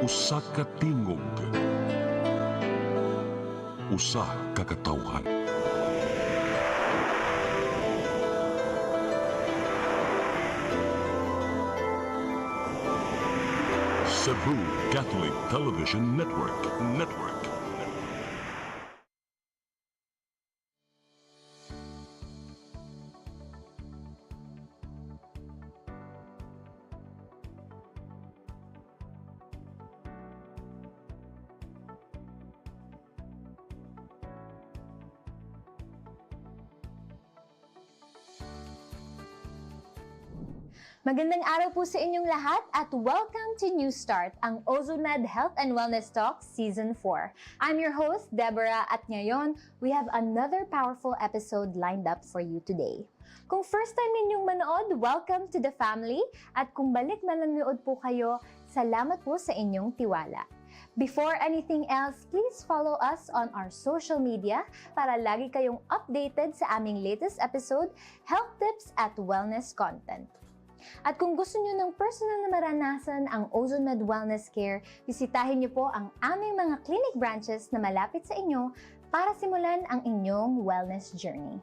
Usa ka tingog, usa ka katawhan. Cebu Catholic Television Network. Magandang araw po sa inyong lahat at welcome to New Start, ang OzoMed Health and Wellness Talk Season 4. I'm your host, Deborah, at ngayon, we have another powerful episode lined up for you today. Kung first time ninyong manood, welcome to the family. At kung balik na nanonood po kayo, salamat po sa inyong tiwala. Before anything else, please follow us on our social media para lagi kayong updated sa aming latest episode, Health Tips at Wellness Content. At kung gusto nyo ng personal na maranasan ang OzoMed Wellness Care, bisitahin nyo po ang aming mga clinic branches na malapit sa inyo para simulan ang inyong wellness journey.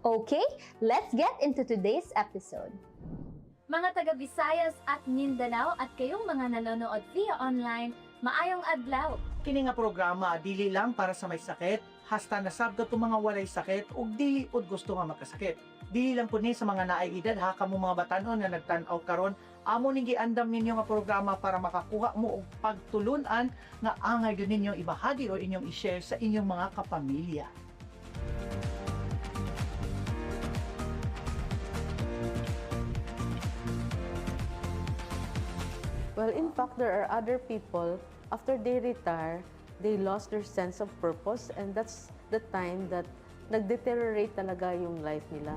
Okay, let's get into today's episode. Mga taga Visayas at Mindanao at kayong mga nanonood via online, maayong adlaw! Kini nga programa dili lang para sa may sakit, hasta nasabda to mga walay sakit ug dili pod gusto nga makasakit. Dili lang po ni sa mga naay edad ha kamo mga batanon nga nagtan-aw karon, amo ning giandam ninyo nga programa para makakuha mo og pagtulunan nga angay gyud ninyo ibahagi o inyong i-share sa inyong mga kapamilya. Well, in fact, there are other people, after they retire, they lost their sense of purpose, and that's the time that nag-deteriorate talaga yung life nila.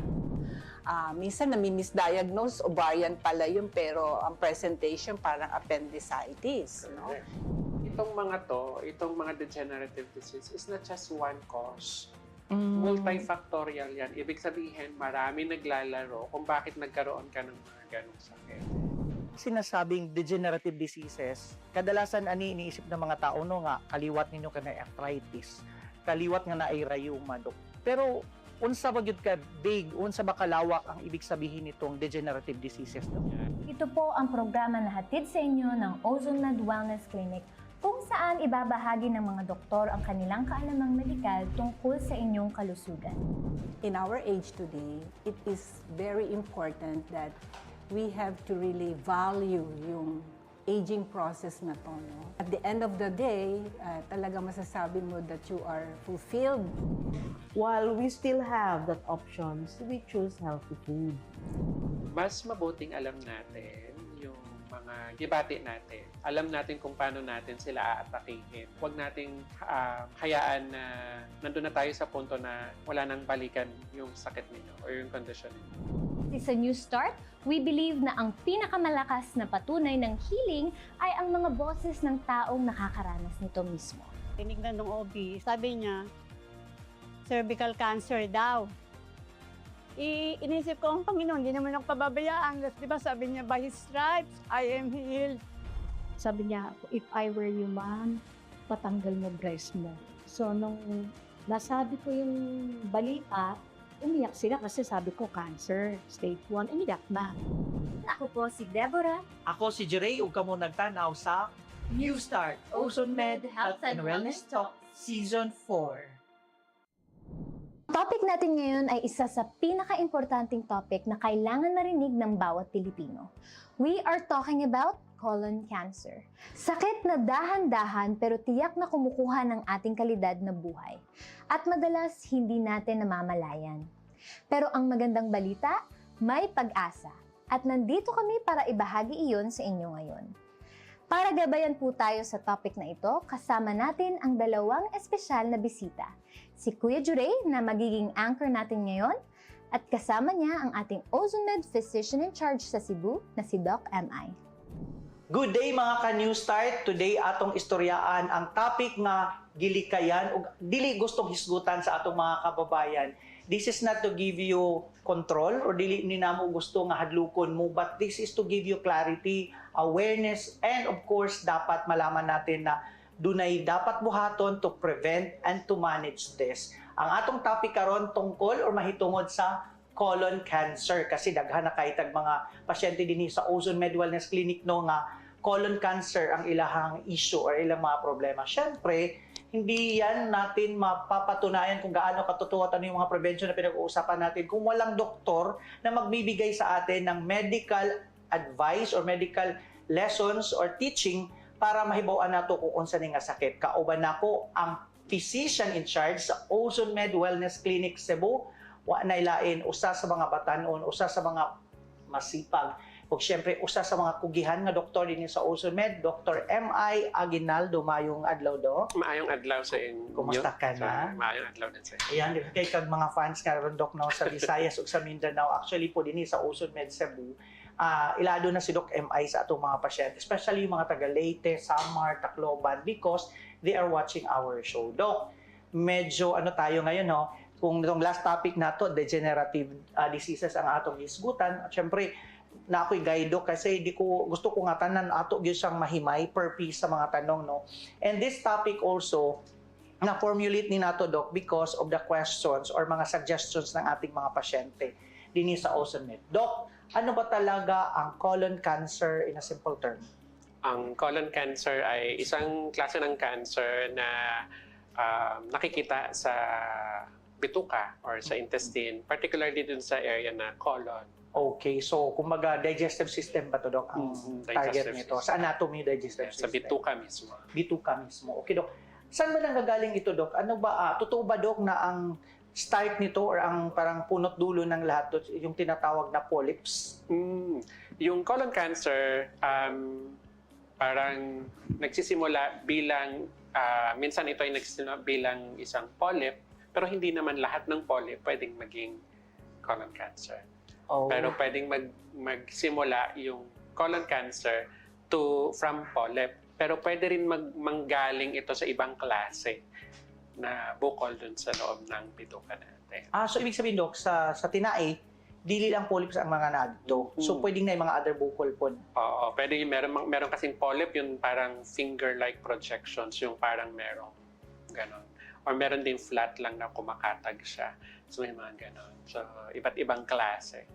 Minsan nami-misdiagnose, ovarian pala yun, pero ang presentation parang appendicitis. No? Itong mga degenerative disease is not just one cause. Multifactorial yan. Ibig sabihin, marami naglalaro kung bakit nagkaroon ka ng mga ganong sakit. Sinasabing degenerative diseases, kadalasan ani iniisip ng mga tao no nga kaliwat ninyo ka na arthritis, kaliwat nga na ay rheuma, Dok. Pero unsa ba gyud ka big, unsa ba kalawak ang ibig sabihin nitong degenerative diseases, Dok? Ito po ang programa na hatid sa inyo ng OzoMed Wellness Clinic kung saan ibabahagi ng mga doktor ang kanilang kaalamang medikal tungkol sa inyong kalusugan. In our age today, it is very important that we have to really value yung aging process na to. No? At the end of the day, talaga masasabi mo that you are fulfilled. While we still have that options, we choose healthy food. Mas mabuting alam natin yung mga gibati natin. Alam natin kung paano natin sila aatakihin. Huwag nating hayaan na nandun na tayo sa punto na wala nang balikan yung sakit ninyo or yung kondisyon ninyo. Sa New Start, we believe na ang pinakamalakas na patunay ng healing ay ang mga boses ng taong nakakaranas nito mismo. Tinignan ng OB, sabi niya, cervical cancer daw. Inisip ko, Panginoon, hindi naman ako pababayaan. Di ba sabi niya, by His stripes, I am healed. Sabi niya, if I were you man, patanggal mo breast mo. So, nung nasabi ko yung balita, umiyak sila kasi sabi ko cancer, stage 1, umiyak na. Ako po si Deborah. Ako si Jeray ug kamo nagtanaw sa New Start, OzoMed Health and Wellness Talk Season 4. Topic natin ngayon ay isa sa pinaka-importanting topic na kailangan marinig ng bawat Pilipino. We are talking about colon cancer. Sakit na dahan-dahan pero tiyak na kumukuha ng ating kalidad na buhay. At madalas hindi natin namamalayan. Pero ang magandang balita, may pag-asa. At nandito kami para ibahagi iyon sa inyo ngayon. Para gabayan po tayo sa topic na ito, kasama natin ang dalawang espesyal na bisita. Si Kuya Juray na magiging anchor natin ngayon at kasama niya ang ating OzoMed Physician in Charge sa Cebu na si Doc M.I. Good day mga ka-New Start. Today atong istoryaan ang topic nga gilikayan o dili gustong hisgutan sa atong mga kababayan. This is not to give you control or dili ni namo gusto nga hadlukon mo, but this is to give you clarity, awareness, and of course, dapat malaman natin na dunay dapat buhaton to prevent and to manage this. Ang atong topic karon tungkol or mahitungod sa colon cancer kasi daghan na kay tag mga pasyente dinhi sa Ozone Med Wellness Clinic no nga colon cancer ang ilahang issue or ilang mga problema. Syempre, hindi yan natin mapapatunayan kung gaano katotoo at ano yung mga prevention na pinag-uusapan natin kung walang doktor na magbibigay sa atin ng medical advice or medical lessons or teaching para mahibaw-an nato kung unsa ni nga sakit. Kauban nako ang physician in charge sa Ozone Med Wellness Clinic Cebu. Wa na ilain usa sa mga batanon, usa sa mga masipag, ug syempre usa sa mga kugihan nga doktor dinhi sa Ozone Med, Dr. M.I. Aguinaldo. Mayong adlaw do. Maayong adlaw sa inyo. Kumusta ka na? Maayong adlaw din sa inyo. Ayan, di ba kay kag mga fans nga ron Doc no, sa Visayas ug sa Mindanao. Actually po dinhi sa Ozone Med Cebu, ilado na si Doc M.I. sa atong mga pasyente, especially yung mga taga Leyte, Samar, Tacloban, because they are watching our show. Doc, medyo ano tayo ngayon no, kung itong last topic nato, degenerative diseases ang atong isgutan. At syempre, na ako'y gaido kasi gusto ko nga tanan ato gyud siyang mahimay per piece sa mga tanong no. And this topic also na formulate ni nato Doc because of the questions or mga suggestions ng ating mga pasyente dinhi sa Ozone Med. Doc, ano ba talaga ang colon cancer in a simple term? Ang colon cancer ay isang klase ng cancer na nakikita sa bituka or sa intestine, particularly dun sa area na colon. Okay, so kumbaga digestive system ba to Doc ang target nito? Sa anatomy digestive system? Sa bituka mismo. Bituka mismo. Okay Doc. Saan ba nanggagaling ito Doc? Ano ba, totoo ba Doc na ang start nito or ang parang punot dulo ng lahat yung tinatawag na polyps? Yung colon cancer, parang nagsisimula bilang, minsan ito ay nagsisimula bilang isang polyp, pero hindi naman lahat ng polyp pwedeng maging colon cancer. Oh. Pero pwedeng magsimula yung colon cancer from polyp. Pero pwede rin manggaling ito sa ibang klase na bukol dun sa loob ng bituka natin. So ibig sabihin Doc, sa tinai, dili lang polyps ang mga nadto. So pwedeng na yung mga other bukol po. Oo, pwede yung meron kasing polyp, yung parang finger-like projections, yung parang merong ganon. Or meron din flat lang na kumakatag siya. So may mga ganon. So iba't ibang klase.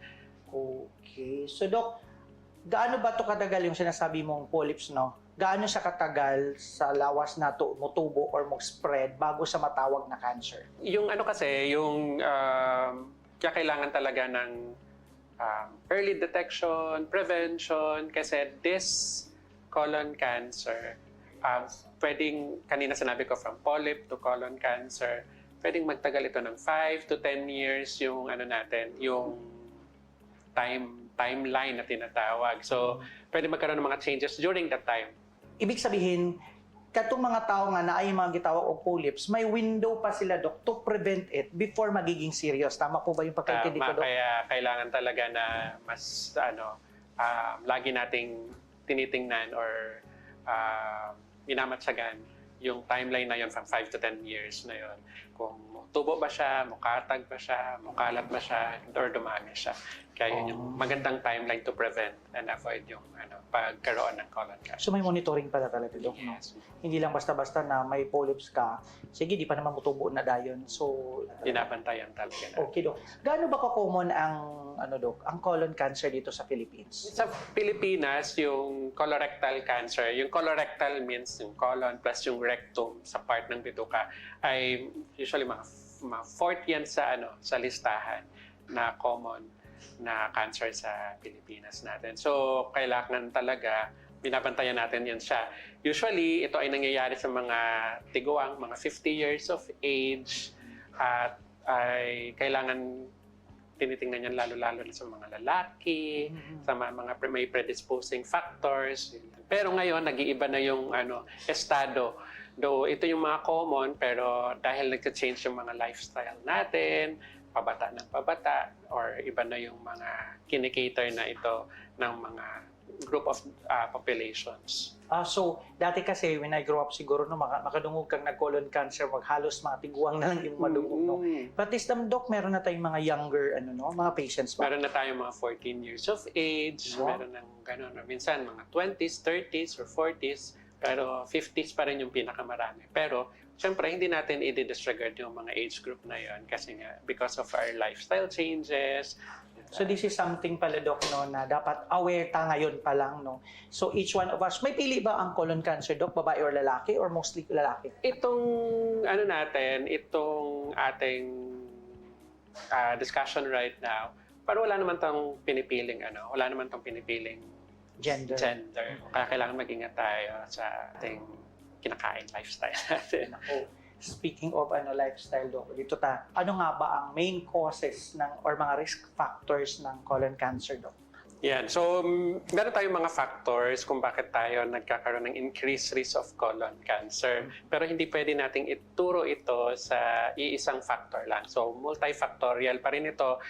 Okay. So Doc, gaano ba to katagal yung sinasabi mong polyps, no? Gaano siya katagal sa lawas na to mutubo or mag-spread bago sa matawag na cancer? Yung ano kasi, yung kaya kailangan talaga ng early detection, prevention, kasi this colon cancer, pwedeng, kanina sinabi ko from polyp to colon cancer, pwedeng magtagal ito ng 5 to 10 years yung ano natin, yung timeline na tinatawag. So, pwede magkaroon ng mga changes during that time. Ibig sabihin, katong mga tao nga na ay mga gitawag o polyps, may window pa sila Doc to prevent it before magiging serious. Tama po ba yung pagkaintindi ko Doc? Kaya kailangan talaga na mas lagi nating tinitingnan or minamatsagan yung timeline na yon from 5 to 10 years na yon. Kung tubo ba siya, mukatag ba siya, mukalat ba siya, or dumami siya. Kaya yun yung magandang timeline to prevent and avoid yung pagkaroon ng colon cancer. So may monitoring pala talaga Doc, no? Yes. Hindi lang basta-basta na may polyps ka, sige, di pa naman mutubo na dayon. So, Binabantayan talaga na. okay Doc. Gaano ba ka-common ang Doc, ang colon cancer dito sa Philippines? Sa Pilipinas, yung colorectal cancer, yung colorectal means yung colon plus yung rectum sa part ng bituka ay usually mga fourth yan sa listahan na common na cancer sa Pilipinas natin. So, kailangan talaga binabantayan natin yan siya. Usually, ito ay nangyayari sa mga tiguang, mga 50 years of age at ay kailangan tinitingnan yan lalo-lalo na sa mga lalaki, sa mga may predisposing factors. Pero ngayon, nag-iiba na yung estado. Though ito yung mga common, pero dahil nag-change yung mga lifestyle natin, pabata ng pabata or iba na yung mga kinikater na ito ng mga group of populations. So, dati kasi, when I grew up siguro, no, makadungog kang nag-colon cancer, maghalos mga tiguang na lang yung madungog. No? But this time, Doc, meron na tayong mga younger, mga patients ba? Meron na tayong mga 14 years of age, meron ng gano'n. Minsan, mga 20s, 30s, or 40s, pero 50s pa rin yung pinakamarami. Pero, syempre, hindi natin i-disregard yung mga age group na yon kasi nga, because of our lifestyle changes. So this is something pala, Doc, no, na dapat aware ta ngayon pa lang, no? So each one of us, may pili ba ang colon cancer, Doc? Babae or lalaki? Or mostly lalaki? Itong ating discussion right now, pero wala naman tong pinipiling Gender. Kaya kailangan mag-ingat tayo sa ating kinakain lifestyle natin. Speaking of lifestyle, Doc, dito ano nga ba ang main causes or mga risk factors ng colon cancer, Doc? Yan. So, meron tayong mga factors kung bakit tayo nagkakaroon ng increased risk of colon cancer. Pero hindi pwede nating ituro ito sa iisang factor lang. So, multifactorial pa rin ito.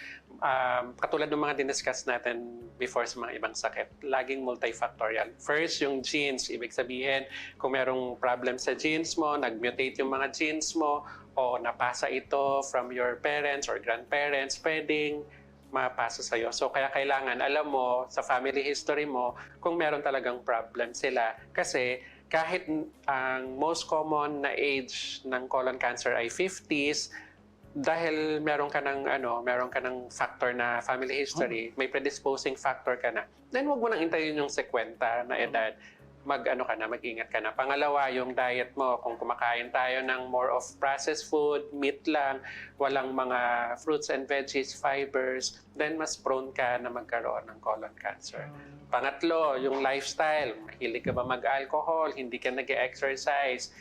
Katulad ng mga diniscuss natin before sa mga ibang sakit, laging multifactorial. First, yung genes. Ibig sabihin, kung merong problem sa genes mo, nag-mutate yung mga genes mo, o napasa ito from your parents or grandparents, pwedeng mapasa sa'yo. So, kaya kailangan alam mo sa family history mo kung meron talagang problem sila. Kasi kahit ang most common na age ng colon cancer ay 50s, dahil meron ka ng factor na family history, may predisposing factor ka na, then wag mo nang intayin yung 50 na edad. Mag-ingat ka na. Pangalawa, yung diet mo. Kung kumakain tayo ng more of processed food, meat lang, walang mga fruits and veggies, fibers, then mas prone ka na magkaroon ng colon cancer. Pangatlo, yung lifestyle. Mahilig ka ba mag-alcohol? Hindi ka nag-exercise?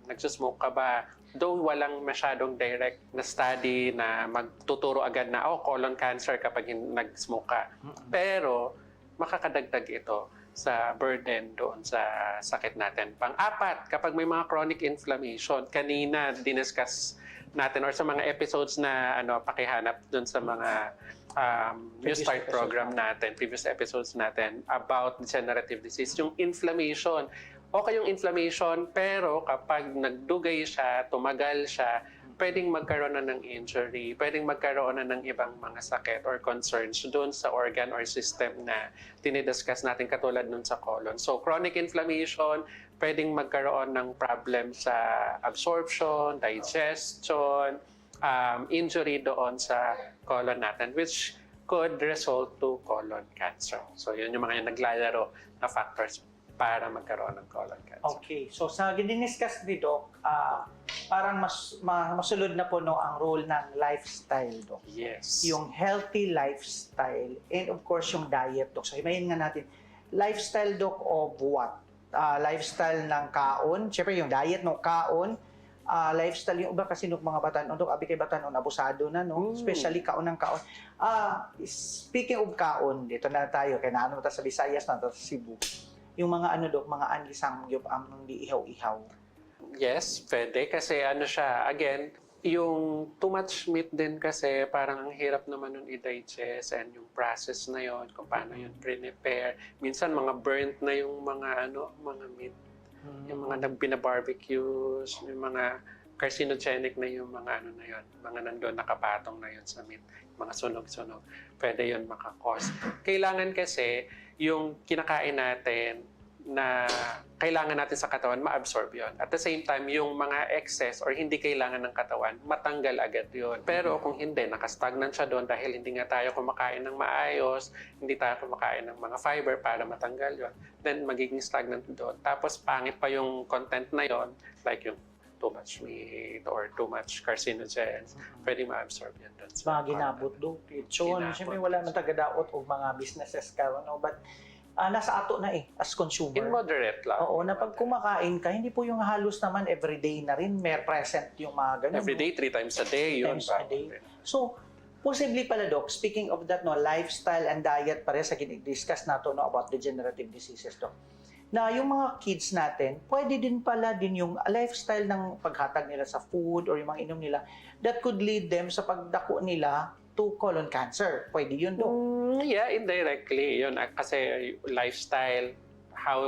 Nagsusmoke ka ba? Though walang masyadong direct na study na magtuturo agad na, colon cancer kapag nag-smoke ka. Pero, makakadagdag ito sa burden doon sa sakit natin. Pang-apat, kapag may mga chronic inflammation, kanina diniscuss natin or sa mga episodes na pakihanap doon sa mga New Start program natin, previous episodes natin about degenerative disease, yung inflammation. Okay yung inflammation, pero kapag nagdugay siya, tumagal siya, pwedeng magkaroon na ng injury, pwedeng magkaroon na ng ibang mga sakit or concerns doon sa organ or system na dinidiscuss natin katulad nun sa colon. So, chronic inflammation, pwedeng magkaroon ng problem sa absorption, digestion, injury doon sa colon natin, which could result to colon cancer. So, yun yung mga naglalaro na factors para magkaroon ng colon cancer. Okay. So, sa diniscuss ni Doc, parang masulod na po ang role ng lifestyle, Doc. Yes. Yung healthy lifestyle and of course yung diet, Doc. So, himayin nga natin, lifestyle, Doc, of what? Lifestyle ng kaon, syempre yung diet, kaon, lifestyle yung iba kasi ng mga batanon, Doc, abi kay batanon, abusado na, no? Especially kaon ng kaon. Speaking of kaon, dito na tayo, kaya naano ta sa Visayas, na sa Cebu. Yung mga Doc, mga anisamgyup, di ihaw-ihaw. Yes, pwede. Kasi siya, again, yung too much meat din kasi parang ang hirap naman nun i-digest and yung process na yon kung paano yun prepare. Minsan mga burnt na yung mga meat. Yung mga binabarbecues, yung mga carcinogenic na yung mga na yon, mga nandun nakapatong na yon sa meat, mga sunog-sunog. Pwede yun makakos. Kailangan kasi yung kinakain natin na kailangan natin sa katawan, ma-absorb yun. At the same time, yung mga excess or hindi kailangan ng katawan, matanggal agad yun. Pero kung hindi, nakastagnant siya doon dahil hindi nga tayo kumakain ng maayos, hindi tayo kumakain ng mga fiber para matanggal yun, then magiging stagnant doon. Tapos pangit pa yung content na yun, like yung too much meat or too much carcinogens, pwede ma-absorb yan doon. Mga ginabot, Doc. Siyempre wala man tagadaot o mga businesses ka, but nasa ato na as consumer. In moderate lang. Oo, na pag kumakain ka, hindi po yung halos naman everyday na rin, may present yung mga ganun. Everyday, 3 times a day. Yun times a day. So, possibly pala, Doc, speaking of that, lifestyle and diet, pare sa discuss nato about degenerative diseases, Doc. na yung mga kids natin, pwede din pala din yung lifestyle ng paghatag nila sa food or yung mga inom nila that could lead them sa pagdako nila to colon cancer. Pwede yun, Dok. Yeah, indirectly. Yun, kasi lifestyle, how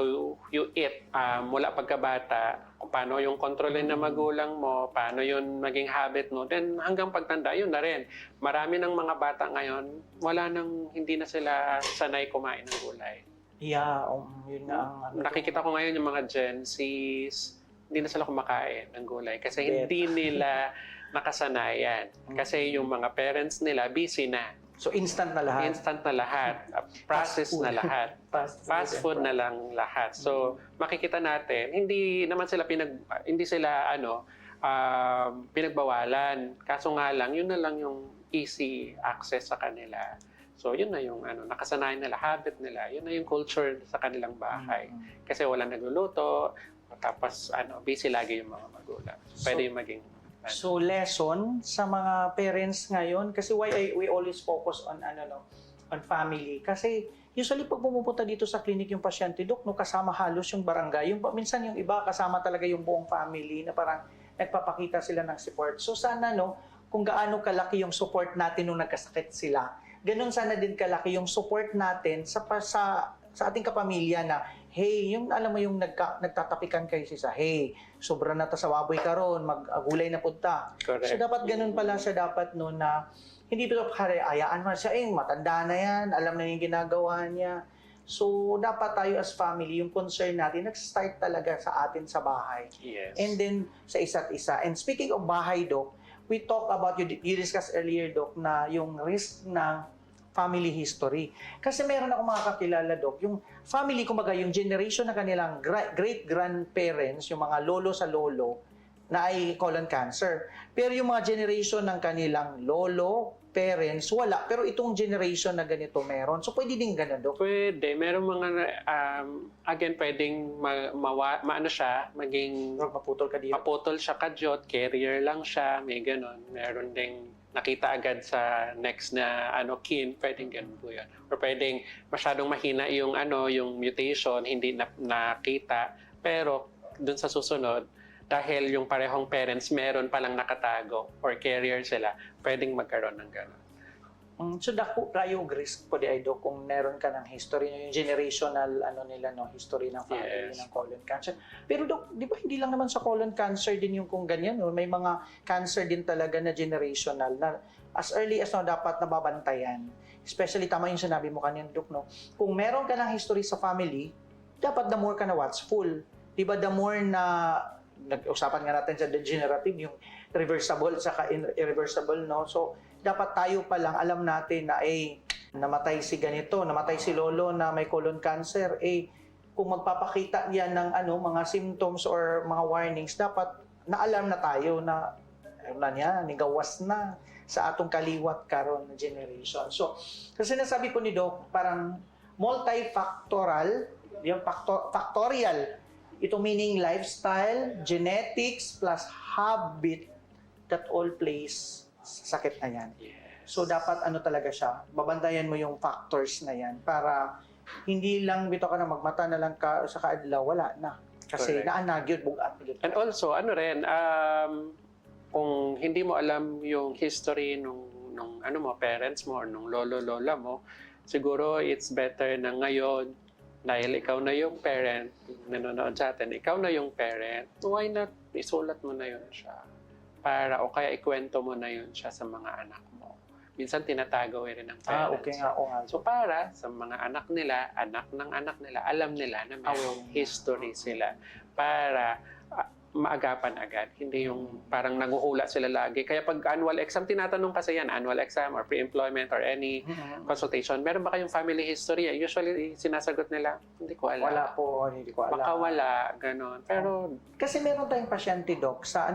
you eat mula pagkabata, kung paano yung kontrolin ng magulang mo, paano yun maging habit mo, then hanggang pagtanda, yun na rin. Marami ng mga bata ngayon, hindi na sila sanay kumain ng gulay. Yeah, yun nga ang Nakikita ko ngayon yung mga Gen Zs, hindi na sila kumakain ng gulay kasi hindi nila nakasanayan. Kasi yung mga parents nila busy na. So instant na lahat. Instant na lahat. Processed na lahat. Fast food na lang lahat. So makikita natin, hindi sila pinagbawalan. Kaso nga lang, yun na lang yung easy access sa kanila. So yun na yung nakasanayan nila, habit nila. Yun na yung culture sa kanilang bahay. Kasi walang nagluluto, tapos busy lagi yung mga magulang. Pwede yung maging So lesson sa mga parents ngayon, kasi we always focus on on family. Kasi usually pag pumupunta dito sa clinic yung pasyente, Dok, kasama halos yung barangay. Minsan yung iba kasama talaga yung buong family na parang nagpapakita sila ng support. So sana kung gaano kalaki yung support natin nung nagkasakit sila, ganun sana din kalaki yung support natin sa ating kapamilya na, hey, yung alam mo yung nagtatapikan kayo sa, hey, sobra na ta sa baboy karon, mag-agulay na punta. Correct. So dapat ganun pala siya dapat na hindi pero hayaan mo siya, matanda na yan, alam na yung ginagawa niya. So dapat tayo as family, yung concern natin, nag-start talaga sa atin sa bahay. Yes. And then sa isa't isa. And speaking of bahay, Dok, we talk about, you discussed earlier, Dok, na yung risk ng family history. Kasi meron ako mga kakilala, Dok, yung family, kumbaga, yung generation na kanilang great-grandparents, yung mga lolo sa lolo, na ay colon cancer. Pero yung mga generation ng kanilang lolo, parents, wala. Pero itong generation na ganito meron. So, pwede din ganun, Dok? Pwede. Meron mga, again, pwedeng maging Maputol ka dito. maputol siya kadyot, carrier lang siya, may ganon. Meron ding nakita agad sa next na kin, pwedeng ganun po yun. Or pwedeng masyadong mahina yung yung mutation, hindi nakita, pero dun sa susunod, dahil yung parehong parents meron palang nakatago or carrier sila, pwedeng magkaroon ng gano'n. So, dako kayo risk po di ay, Dok, kung meron ka ng history, yung generational history ng family ng colon cancer. Pero, Dok, di ba hindi lang naman sa colon cancer din yung kung ganyan, no? May mga cancer din talaga na generational na as early as dapat nababantayan. Especially, tama yung sinabi mo kanina, Dok, no? Kung meron ka ng history sa family, dapat the more ka na watchful. Di ba, the more na nag-usapan nga natin sa degenerative, yung reversible saka irreversible, no? So, dapat tayo pa lang alam natin na namatay si ganito, namatay si lolo na may colon cancer, kung magpapakita yan ng mga symptoms or mga warnings, dapat na-alarm na tayo na nigawas na sa atong kaliwat karon na generation. So, kasi nasabi po ni Doc, parang multifactorial, yung factorial, ito meaning lifestyle, genetics, plus habit that all plays sa sakit na yan. So, dapat talaga siya, babantayan mo yung factors na yan para hindi lang bito ka na magmata na lang ka sa kaadlaw, wala na. Kasi naanagyod, bugat. And also, kung hindi mo alam yung history nung parents mo or nung lolo-lola mo, siguro it's better na ngayon, dahil ikaw na yung parent, nanonood sa atin, ikaw na yung parent, why not isulat mo na yun siya? O kaya ikwento mo na yun siya sa mga anak mo. Minsan tinatago rin ng parents. Okay nga, So para sa mga anak nila, anak ng anak nila, alam nila na may history sila para maagapan agad. Hindi yung parang naguhula sila lagi. Kaya pag annual exam, tinatanong kasi yan, annual exam or pre-employment or any consultation, meron ba kayong family history? Usually, sinasagot nila, hindi ko alam. Wala po, hindi ko alam. Baka wala, ganon. Pero, kasi meron tayong pasyente, Doc, sa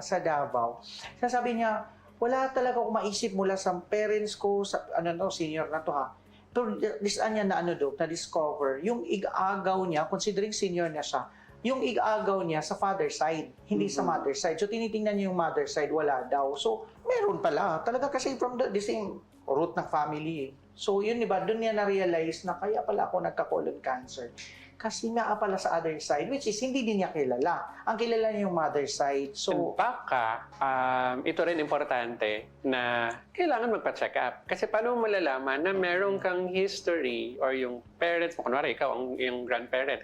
sa Davao. Sasabi niya, wala talaga akong maisip mula sa parents ko, sa senior na to ha. Pero disaan niya na Doc, na-discover, yung ig-agaw niya, considering senior na siya, yung ig-agaw niya sa father side, hindi sa mother side. So, tinitingnan niya yung mother side, wala daw. So, meron pala. Talaga kasi from the same root ng family So yun, diba, doon niya na-realize na kaya pala ako nagka-colon cancer. Kasi nga pala sa other side, which is hindi din niya kilala. Ang kilala niya yung mother side. So, Baka, ito rin importante na kailangan magpa-check up. Kasi paano mo malalaman na meron kang history or yung parents mo, kunwari ikaw yung grandparent,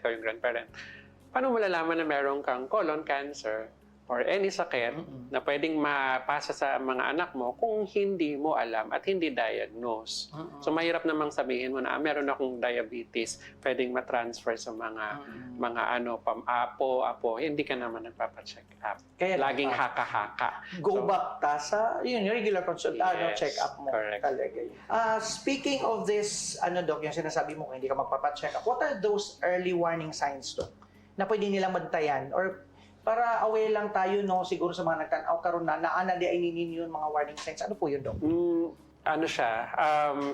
paano mo malalaman na meron kang colon cancer or any sakit na pwedeng mapasa sa mga anak mo kung hindi mo alam at hindi diagnose. So mahirap namang sabihin mo na meron akong diabetes, pwedeng ma-transfer sa mga apo, hindi ka naman nagpapa-check up. Kaya Laging haka-haka. go back ta sa yung regular Yes, check up mo. correct. Talaga yun. Speaking of this, Doc, yung sinasabi mo kung hindi ka magpapa-check up, what are those early warning signs, Doc, na pwede nilang bantayan? Or para aware lang tayo, no, siguro sa mga nagtanaw karon na di ay ninin yun mga warning signs. Ano po yun, Doc?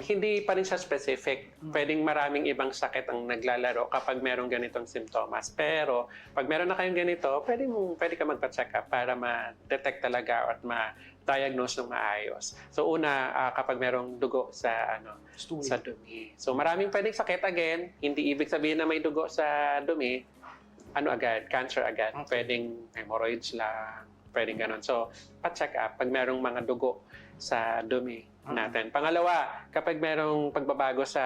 Hindi pa rin siya specific. Pwedeng maraming ibang sakit ang naglalaro kapag merong ganitong simptomas. Pero pag meron na kayong ganito, pwede ka magpa-check up para ma-detect talaga at ma-diagnose ng maayos. So una, kapag merong dugo sa sa dumi. So maraming pwedeng sakit again, hindi ibig sabihin na may dugo sa dumi, agad, cancer agad. Pwedeng hemorrhoids lang, pwedeng ganun. So, pa-check up pag merong mga dugo sa dumi natin. Pangalawa, kapag merong pagbabago sa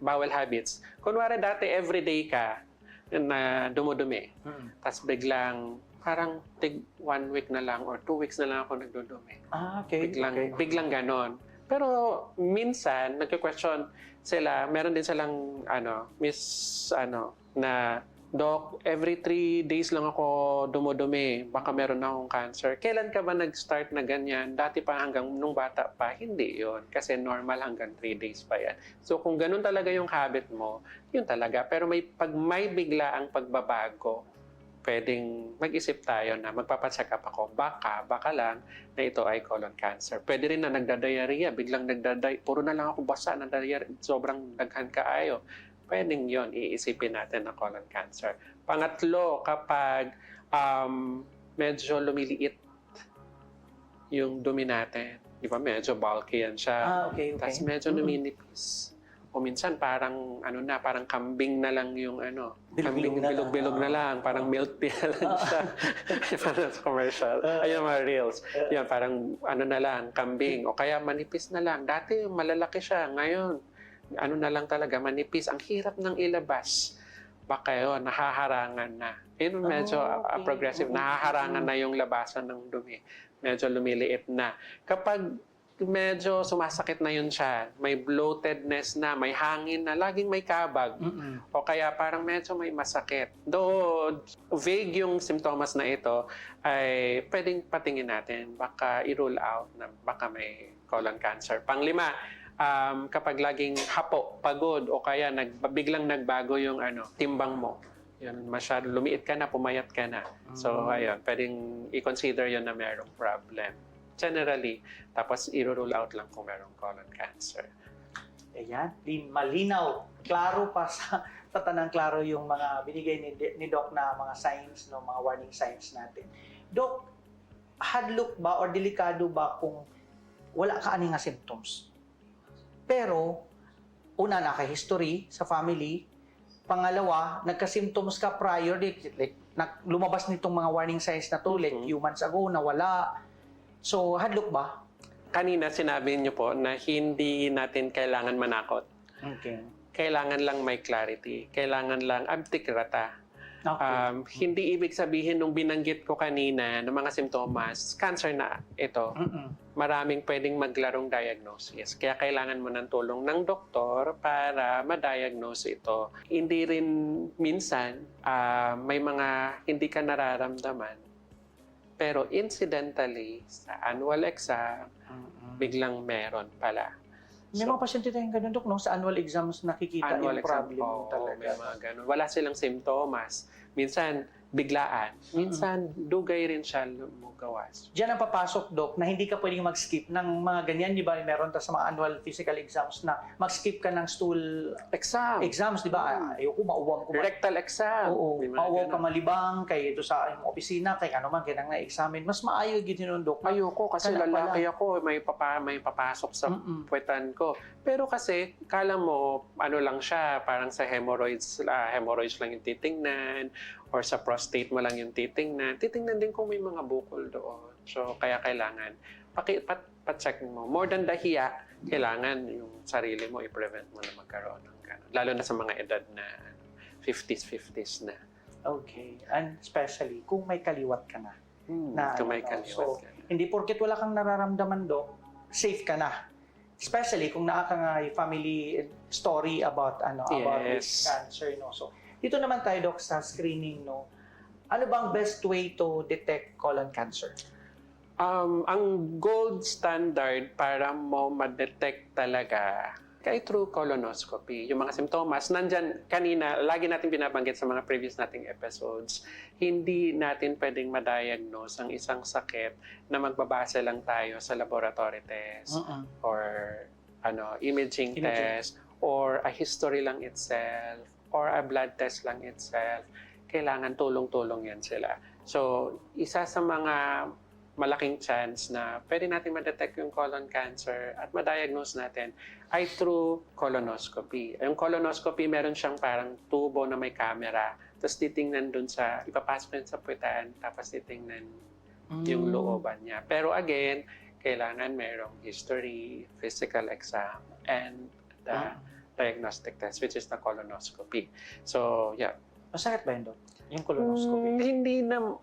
bowel habits, kunwari dati everyday ka na dumudumi, tapos biglang parang 1 week na lang or 2 weeks na lang ako nagdudumi. Okay. Biglang ganon. Pero minsan, nagka-question sila, meron din silang na Doc, every 3 days lang ako dumudumi. Baka meron na akong cancer. Kailan ka ba nag-start na ganyan? Dati pa hanggang nung bata pa? Hindi yon. Kasi normal hanggang 3 days pa yan. So kung ganun talaga yung habit mo, yun talaga. Pero pag may bigla ang pagbabago, pwedeng mag-isip tayo na magpapacheck up ako. Baka lang na ito ay colon cancer. Pwede rin na nagda-diarrhea. Biglang puro na lang ako basa na diarrhea. Sobrang daghan kaayo. Pwedeng yon, iisipin natin na colon cancer. Pangatlo, kapag medyo lumiliit yung dumi natin, di ba, medyo bulky yan siya. Okay. Tapos medyo numinipis. O minsan parang parang kambing na lang yung bilog-bilog na lang, parang milk tea na lang siya. Parang sa commercial. Ayun mga reels. Yan, parang na lang, kambing. O kaya manipis na lang. Dati malalaki siya, ngayon na lang talaga, manipis. Ang hirap ng ilabas. Baka yun, nahaharangan na. Yun medyo progressive. Nahaharangan na yung labasan ng dumi. Medyo lumiliit na. Kapag medyo sumasakit na yun siya, may bloatedness na, may hangin na, laging may kabag. O kaya parang medyo may masakit. Though vague yung simptomas na ito, ay pwedeng patingin natin. Baka i-rule out na baka may colon cancer. Panglima, kapag laging hapo, pagod, o kaya biglang nagbago yung timbang mo. Yun, masyado lumiit ka na, pumayat ka na. So, ayun, pwedeng i-consider yun na merong problem. Generally, tapos i-rule out lang kung merong colon cancer. Ayan, malinaw. Klaro pa sa tatanang klaro yung mga binigay ni Doc na mga signs, no, mga warning signs natin. Doc, hadlock ba or delikado ba kung wala ka ani nga symptoms? Pero, una, naka-history sa family. Pangalawa, nagka-symptoms ka prior, like lumabas nitong mga warning signs na to, like few months ago, nawala. So, hadlock ba? Kanina sinabi niyo po na hindi natin kailangan manakot. Okay. Kailangan lang may clarity. Kailangan lang abtikrata. Okay. Hindi ibig sabihin nung binanggit ko kanina ng mga simptomas, cancer na ito. Maraming pwedeng maglarong diagnosis. Kaya kailangan mo ng tulong ng doktor para ma-diagnose ito. Hindi rin minsan may mga hindi ka nararamdaman. Pero incidentally, sa annual exam, biglang meron pala. May mga pasyente tayong ganun, Dok, no? Sa annual exams nakikita yung problem talaga. May mga ganun. Wala silang simptomas. Minsan, biglaan. Minsan, dugay rin siya lumugawas. Diyan ang papasok, Doc, na hindi ka pwedeng mag-skip ng mga ganyan, di ba? Meron ta sa mga annual physical exams na mag-skip ka ng stool exams, di ba? Ayoko, mauwang ko. Rectal exam. Oo, May mga mauwaw ka ganun. malibang, kay ito sa yung opisina, kay ano man, kaya nang na-examine. Mas maayo gid yun, Doc. Ayoko kasi Kala lalaki pala. ako, may papasok sa puwetan ko. Pero kasi, kala mo, ano lang siya, parang sa hemorrhoids lang yung titingnan, or sa prostate mo lang yung titingnan. Titingnan din kung may mga bukol doon. So, kaya kailangan, pa-check mo. More than the hiya, kailangan yung sarili mo, i-prevent mo na magkaroon ng gano'n. Lalo na sa mga edad na 50s na. Okay. And especially, kung may kaliwat ka na. Kung may ano, kaliwat so, ka na. hindi porket wala kang nararamdaman, Doc, safe ka na. Especially kung naaka nga family story about about this Yes. cancer, no. So, dito naman tayo, Doc, sa screening, no. Ano bang best way to detect colon cancer? Ang gold standard para mo ma-detect talaga kay through colonoscopy. Yung mga simptomas, nandyan kanina, lagi natin binabanggit sa mga previous nating episodes, hindi natin pwedeng ma-diagnose ang isang sakit na magbabase lang tayo sa laboratory test or imaging test or a history lang itself or a blood test lang itself. Kailangan tulong-tulong yan sila. So, isa sa mga malaking chance na pwede natin ma-detect yung colon cancer at ma-diagnose natin ay through colonoscopy. Yung colonoscopy, meron siyang parang tubo na may camera. Tapos titingnan dun ipapasok yun sa puwetan, tapos titingnan yung looban niya. Pero again, kailangan merong history, physical exam, and the diagnostic test, which is the colonoscopy. So, yeah. Masakit ba yun, Doc? Yung colonoscopy? Hindi na.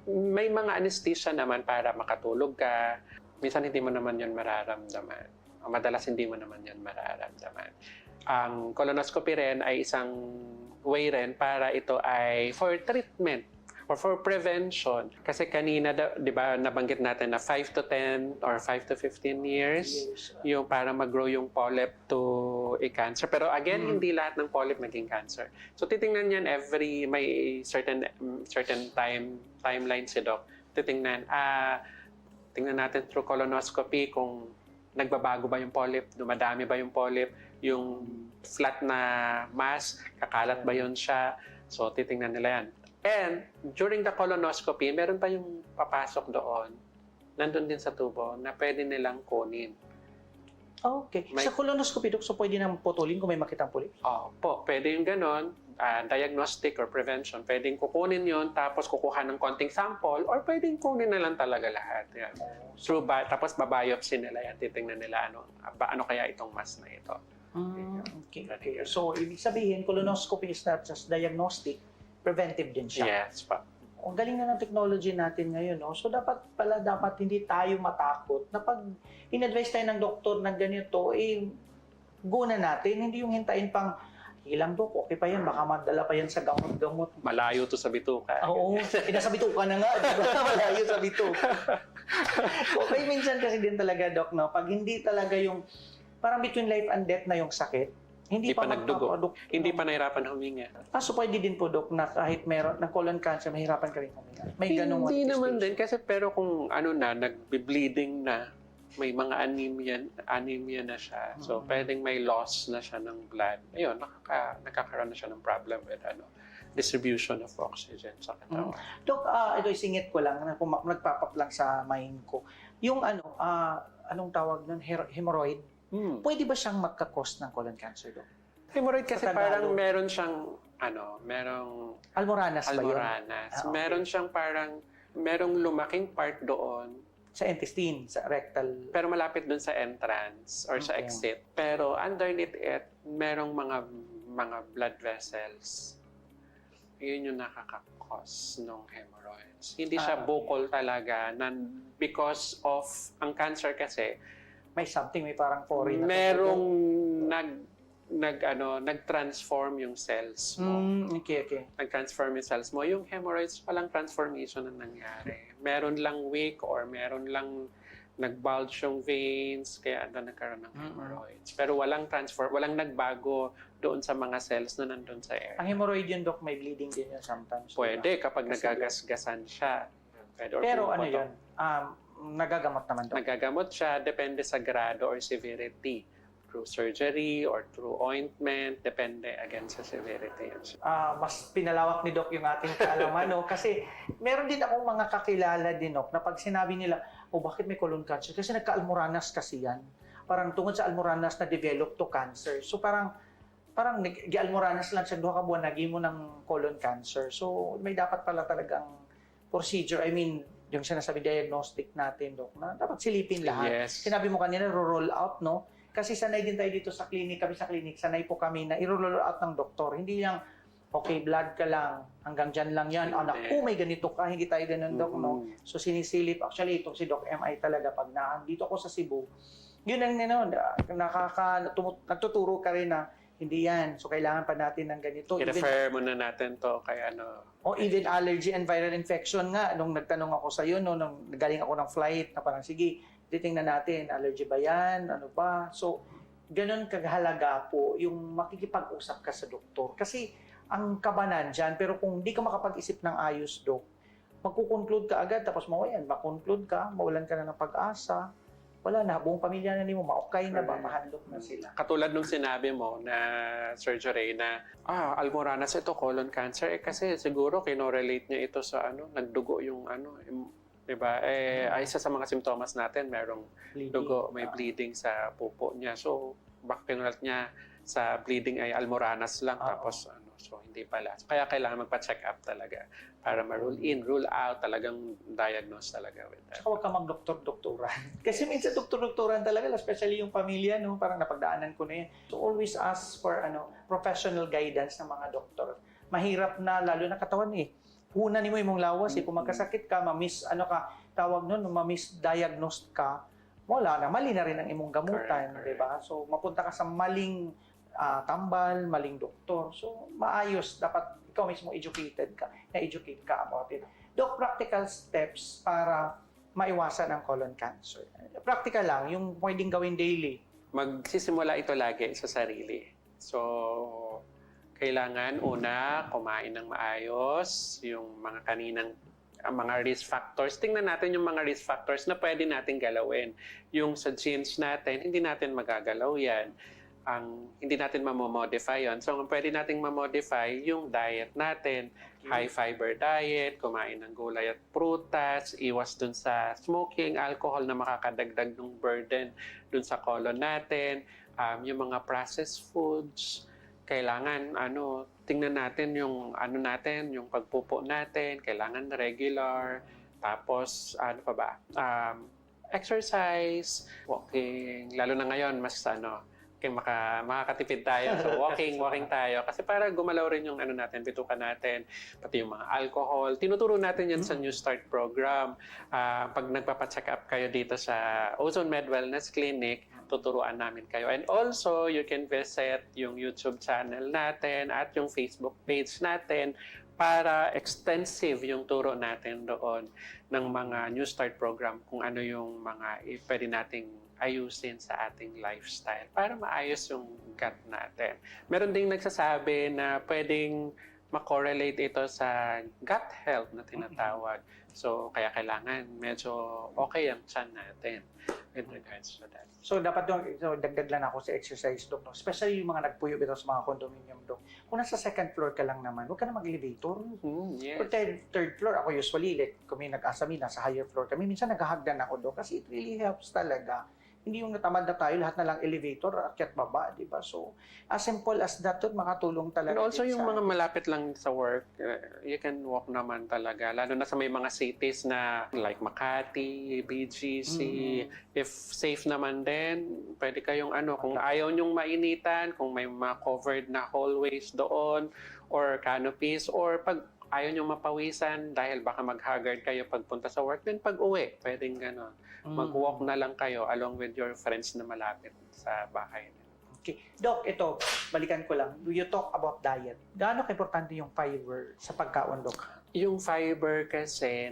May mga anesthesia naman para makatulog ka. Minsan hindi mo naman yun mararamdaman. Madalas hindi mo naman yun mararamdaman. Ang colonoscopy rin ay isang way rin para ito ay for treatment or for prevention. Kasi kanina, di ba, nabanggit natin na 5 to 10 or 5 to 15 years yung para mag-grow yung polyp to a cancer. Pero again, hindi lahat ng polyp naging cancer. So titingnan yan may certain timeline si Doc. Tingnan natin through colonoscopy kung nagbabago ba yung polyp, dumadami ba yung polyp, yung flat na mass, kakalat ba yun siya. So titingnan nila yan. And during the colonoscopy, meron pa yung papasok doon, nandun din sa tubo, na pwede nilang kunin. Okay. Sa colonoscopy, Doc, so pwede nang putulin kung may makitang polyp? Pwede yung ganon, diagnostic or prevention. Pwedeng kukunin yon tapos kukuha ng konting sample, or pwedeng kunin na lang talaga lahat. Yan. Tapos babiopsy nila yan, titingnan nila ano kaya itong mass na ito. Okay. So, ibig sabihin, colonoscopy is not just diagnostic, preventive din siya. Yes, pa. Ang galing na ng technology natin ngayon, no? So, dapat hindi tayo matakot na pag in-advise tayo ng doktor ng ganito, go na natin. Hindi yung hintayin pang, ilang, Dok, okay pa yan, baka madala pa yan sa gamot-gamot. Malayo to sa bituka. Oo, nasa bituka na nga, di ba? Malayo sa bituka. Okay, minsan kasi din talaga, Doc, no? Pag hindi talaga yung, parang between life and death na yung sakit, hindi pa nagdugo. Hindi pa nahirapan huminga. So pwede din po, Doc, na kahit meron ng colon cancer, mahirapan ka rin huminga. May ganung Hindi naman din. Kasi pero kung nagbe-bleeding na, may mga anemia na siya. So pwedeng may loss na siya ng blood. Ayun, nakakaroon na siya ng problem with distribution of oxygen sa katawan. Doc, ito isingit ko lang, nagpapap lang sa mind ko. Yung anong tawag nun? Hemorrhoid? Pwede ba siyang magka-cause ng colon cancer, Doc? Hemorrhoid kasi parang meron siyang, merong Almoranas ba yun? almoranas. Okay. Meron siyang merong lumaking part doon. Sa intestine, sa rectal. Pero malapit doon sa entrance or sa exit. Pero underneath it, merong mga blood vessels. Yun yung nakaka-cause ng hemorrhoids. Hindi siya buccal talaga. Because of, ang cancer kasi, may parang foreign na. Merong nag-transform yung cells mo. Okay. Nag-transform yung cells mo. Yung hemorrhoids, walang transformation na nangyari. Meron lang weak or meron lang nag-bulge yung veins, kaya nagkaroon ng hemorrhoids. Pero walang nagbago doon sa mga cells na nandun sa area. Ang hemorrhoid yun, Doc, may bleeding din yun sometimes. Pwede kapag nagagasgasan siya. Pwede, or Pero ano pumuputok. yun, nagagamot naman, Doc. Nagagamot siya, depende sa grado or severity. Through surgery or through ointment, depende again sa severity. Mas pinalawak ni Doc yung ating kaalaman, no? Kasi meron din akong mga kakilala din, Doc, na pag sinabi nila, bakit may colon cancer? Kasi nagka-almoranas kasi yan. Parang tungkol sa almoranas na develop to cancer. So parang gi-almoranas lang siya, 2 ka buwan, naging mo ng colon cancer. So may dapat pala talagang procedure. I mean, yung sinasabi diagnostic natin, Doc, na dapat silipin lahat. Yes. Sinabi mo kanina, roll out, no? Kasi sanay din tayo dito sa clinic, kami sa clinic, sanay po kami na i-roll out ng doktor. Hindi lang, okay, blood ka lang, hanggang dyan lang yan. Anak, may ganito ka, hindi tayo ganun, Doc, no? So sinisilip, actually, itong si Doc MI talaga, pag dito ako sa Cebu, yun ang nagtuturo ka rin na, hindi yan. So kailangan pa natin ng ganito. I-refer muna natin to kay ano. O even allergy and viral infection nga, nung nagtanong ako sa iyo, nung galing ako ng flight, na parang, sige, titingnan natin, allergy ba yan, ano ba? So, ganun kagahalaga po yung makikipag-usap ka sa doktor. Kasi ang kabanan dyan, pero kung di ka makapag-isip ng ayos, Dok, magkukonclude ka agad, tapos makonclude ka, mawalan ka na ng pag-asa, wala na, buong pamilya na mo, ma-okay na ba, mahandlok na sila. Katulad nung sinabi mo na surgery na, almoranas ito, colon cancer, kasi siguro kinorelate niya ito sa nagdugo yung diba? Ay isa sa mga simptomas natin, merong dugo, may bleeding sa pupo niya. So, baka kinulat niya sa bleeding ay almoranas lang, tapos so hindi pala. So, kaya kailangan magpa-check up talaga para ma-rule in, rule out, talagang diagnose talaga with that. Huwag ka mag-doktor-doktoran. Kasi minsan doktor-doktoran talaga, especially yung pamilya, no? Parang napagdaanan ko na yan. So always ask for professional guidance ng mga doktor. Mahirap na, lalo na katawan Una ni mo imong lawas, kung magkasakit ka, ma-misdiagnosed ka, wala na, mali na rin ang imong gamutan, Correct. diba? So mapunta ka sa maling tambal, maling doktor. So maayos, dapat ikaw mismo educate ka about it. Doc, practical steps para maiwasan ang colon cancer. Practical lang, yung pwedeng gawin daily. Magsisimula ito lagi sa sarili. So, kailangan una, kumain ng maayos, yung mga risk factors. Tingnan natin yung mga risk factors na pwede natin galawin. Yung sa genes natin, hindi natin magagalaw yan. Hindi natin mamomodify yon. So, pwede nating mamodify yung diet natin. High fiber diet, kumain ng gulay at prutas, iwas dun sa smoking, alcohol na makakadagdag ng burden dun sa colon natin, yung mga processed foods. Kailangan tingnan natin yung yung pagpupo natin, kailangan regular, tapos exercise, walking, lalo na ngayon mas makakatipid tayo. So walking tayo kasi para gumalaw rin yung natin, bituka natin, pati yung mga alcohol. Tinuturo natin yan sa New Start program. Pag nagpapa-check up kayo dito sa Ozone Med Wellness Clinic, tuturuan namin kayo. And also, you can visit yung YouTube channel natin at yung Facebook page natin para extensive yung turo natin doon ng mga New Start program, kung ano yung mga pwede nating ayusin sa ating lifestyle para maayos yung gut natin. Meron ding nagsasabi na pwedeng makorelate ito sa gut health na tinatawag. So, kaya kailangan medyo okay ang tiyan natin with regards to that. So, dapat dagdag lang ako sa exercise, Doc. No? Especially yung mga nagpuyo ito sa mga condominium, Doc. Kung nasa second floor ka lang naman, huwag ka na mag-elevator. Yes. Or third floor, ako usually, kung may nag-asami, nasa higher floor kami, minsan naghahagdan ako, Doc. Kasi it really helps talaga. Hindi yung natamad na tayo, lahat na lang elevator, akyat baba, di ba? So, as simple as that, makatulong talaga. And also yung mga malapit lang sa work, you can walk naman talaga. Lalo na sa may mga cities na like Makati, BGC. If safe naman din, pwede kayong kung ayaw nyong mainitan, kung may mga covered na hallways doon, or canopies, or pag ayaw nyong mapawisan dahil baka mag-haggard kayo pagpunta sa work, then pag-uwi, pwedeng gano'n. Mag-walk na lang kayo along with your friends na malapit sa bahay. Okay. Doc, ito, balikan ko lang. You talk about diet. Gaano ka-importante yung fiber sa pagkaon, Doc? Yung fiber kasi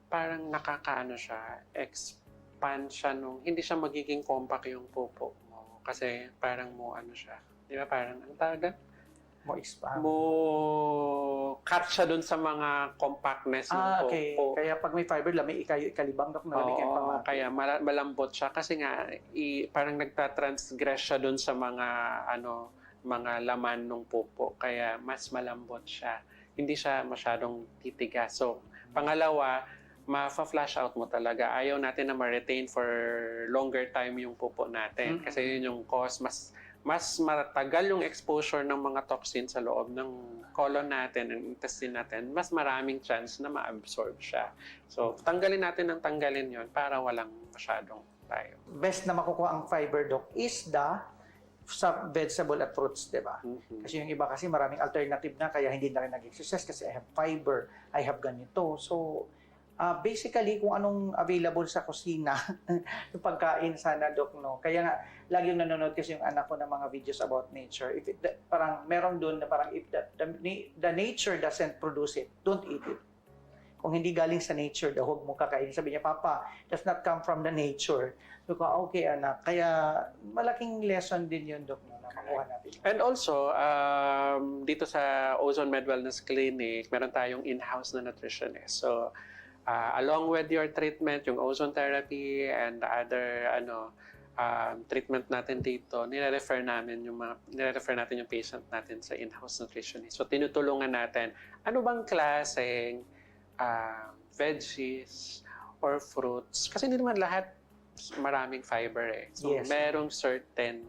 parang expand siya hindi siya magiging compact yung pupo mo. Kasi parang mo ano siya. Di ba parang, ang tawag? Mo expand. Mo cut siya dun sa mga compactness ng pupo. Okay. Kaya pag may fiber, may ikalibang, Dok, na lamigyan pa Oo, mati. kaya malambot siya kasi nga parang nagtatransgress siya dun sa mga mga laman ng pupo, kaya mas malambot siya. Hindi siya masyadong titigas. So, pangalawa, ma-flash out mo talaga. Ayaw natin na ma-retain for longer time yung pupo natin. Kasi yun yung cause, mas matagal yung exposure ng mga toxin sa loob ng colon natin, ng intestine natin, mas maraming chance na ma-absorb siya. So, tanggalin natin yun para walang masyadong tayo. Best na makukuha ang fiber, Dok, is sa vegetable at fruits, di ba? Kasi yung iba kasi maraming alternative na, kaya hindi na rin nag-exercise kasi I have fiber, I have ganito. So, basically, kung anong available sa kusina, yung pagkain sana, Dok, no? Kaya nga, lagi yung nanonood kasi yung anak ko ng mga videos about nature. Parang meron doon na parang if the nature doesn't produce it, don't eat it. Kung hindi galing sa nature, huwag mo kakainin. Sabi niya, Papa, does not come from the nature. So, okay, anak. Kaya malaking lesson din yun, Dok, na makuha natin. And also, dito sa Ozone Med Wellness Clinic, meron tayong in-house na nutritionist. So, along with your treatment, yung ozone therapy and the other treatment natin dito, nire-refer natin yung patient natin sa in-house nutritionist. So, tinutulungan natin, ano bang klaseng veggies or fruits? Kasi hindi naman lahat maraming fiber eh. So, Yes. merong certain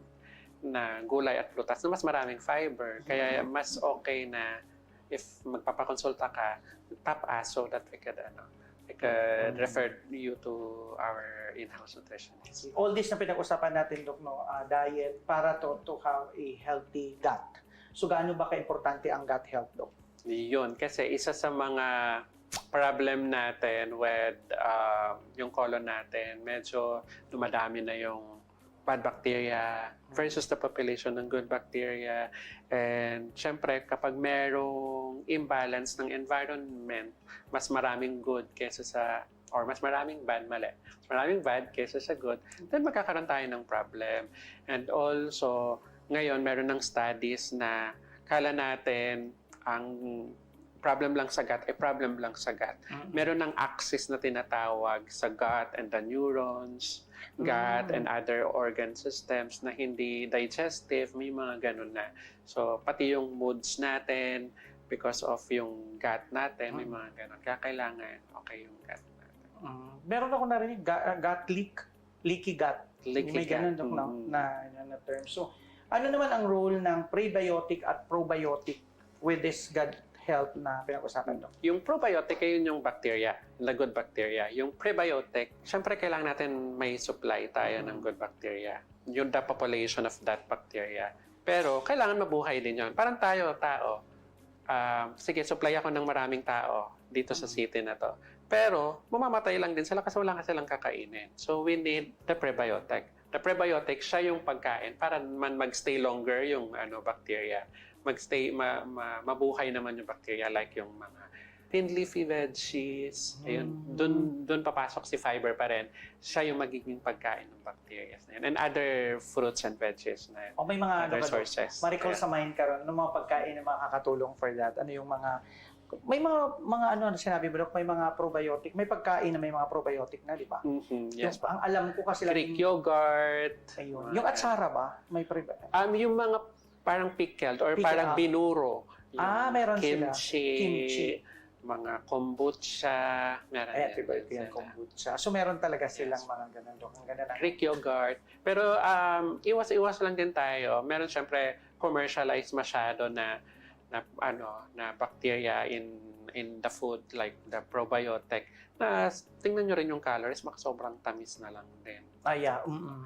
na gulay at prutas na mas maraming fiber. Kaya mas okay na if magpapakonsulta ka, tap us so that we could refer you to our in-house nutritionist. All this na pinag-usapan natin, Dok, no, diet para to have a healthy gut. So, gaano ba ka-importante ang gut health, Dok? Yun, kasi isa sa mga problem natin with yung colon natin, medyo dumadami na yung bad bacteria versus the population ng good bacteria. And syempre, kapag merong imbalance ng environment, mas maraming good mas maraming bad, mas maraming bad kaysa sa good, then magkakaroon tayo ng problem. And also, ngayon, meron ng studies na kala natin ang problem lang sa gut, problem lang sa gut. Meron ng axis na tinatawag sa gut and the neurons, gut and other organ systems na hindi digestive, may mga ganun na. So, pati yung moods natin, because of yung gut natin, may mga ganun. Kaya kailangan okay yung gut natin. Meron ako narinig, gut leak, leaky gut. Leaky May ganun, gut. Dok, no, na term. So, ano naman ang role ng prebiotic at probiotic with this gut health na pinag-usapan, Dok? Yung probiotic ay yun yung bacteria, the good bacteria. Yung prebiotic, syempre kailangan natin may supply tayo ng good bacteria. Yung the population of that bacteria. Pero kailangan mabuhay din yun. Parang tayo, tao. Sige, supply ako ng maraming tao dito sa city na to. Pero mamamatay lang din sila kasi wala kasi lang kakainin. So we need the prebiotic. The prebiotic, siya yung pagkain para man magstay longer yung bacteria. Mabuhay naman yung bacteria like yung mga thin leafy veggies. Ayun, dun papasok si fiber pa rin. Siya yung magiging pagkain ng bacteria na yun. And other fruits and veggies na yun. O may mga Other sources. ma-recall sa mind karon ng mga pagkain na makakatulong for that. Ano yung mga sinabi mo, Dok, may mga probiotic. May pagkain na may mga probiotic na, di ba? Yes. Ang alam ko kasi Greek yogurt. Ayun. Yung atsara ba? May probiotic. Yung mga parang pickled or parang binuro. Yung meron sila. Kimchi. Mga kombucha. Meron Favorite ko yung kombucha. So, meron talaga silang mga ganun, Dok. Ang ganda na. Greek yogurt. Pero iwas lang din tayo. Meron syempre commercialized masyado na bacteria in the food like the probiotic. Na tingnan nyo rin yung calories, sobrang tamis na lang din.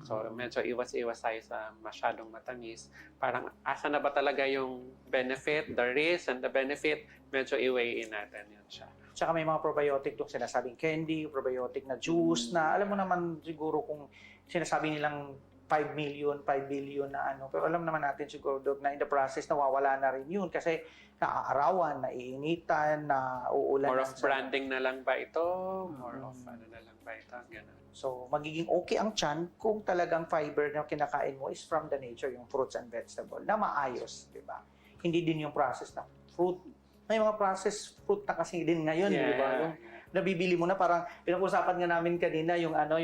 So medyo iwas tayo sa masyadong matamis. Parang asa na ba talaga yung benefit, the risk and the benefit, medyo i-weigh in natin yun siya. Tsaka may mga probiotic itong sinasabing candy, probiotic na juice na alam mo naman siguro kung sinasabi nilang 5 million, 5 billion na ano. Pero alam naman natin siguro, Dok, na in the process, nawawala na rin yun kasi naaarawan, naiinitan, na uulan. More of branding na lang ba ito? More of ano na lang ba ito? Ganun. So, magiging okay ang tiyan kung talagang fiber na kinakain mo is from the nature, yung fruits and vegetable, na maayos, di ba? Hindi din yung process na fruit. May mga processed fruit na kasi din ngayon, di ba? Yung nabibili mo na parang, pinag-usapan nga namin kanina, yung ano,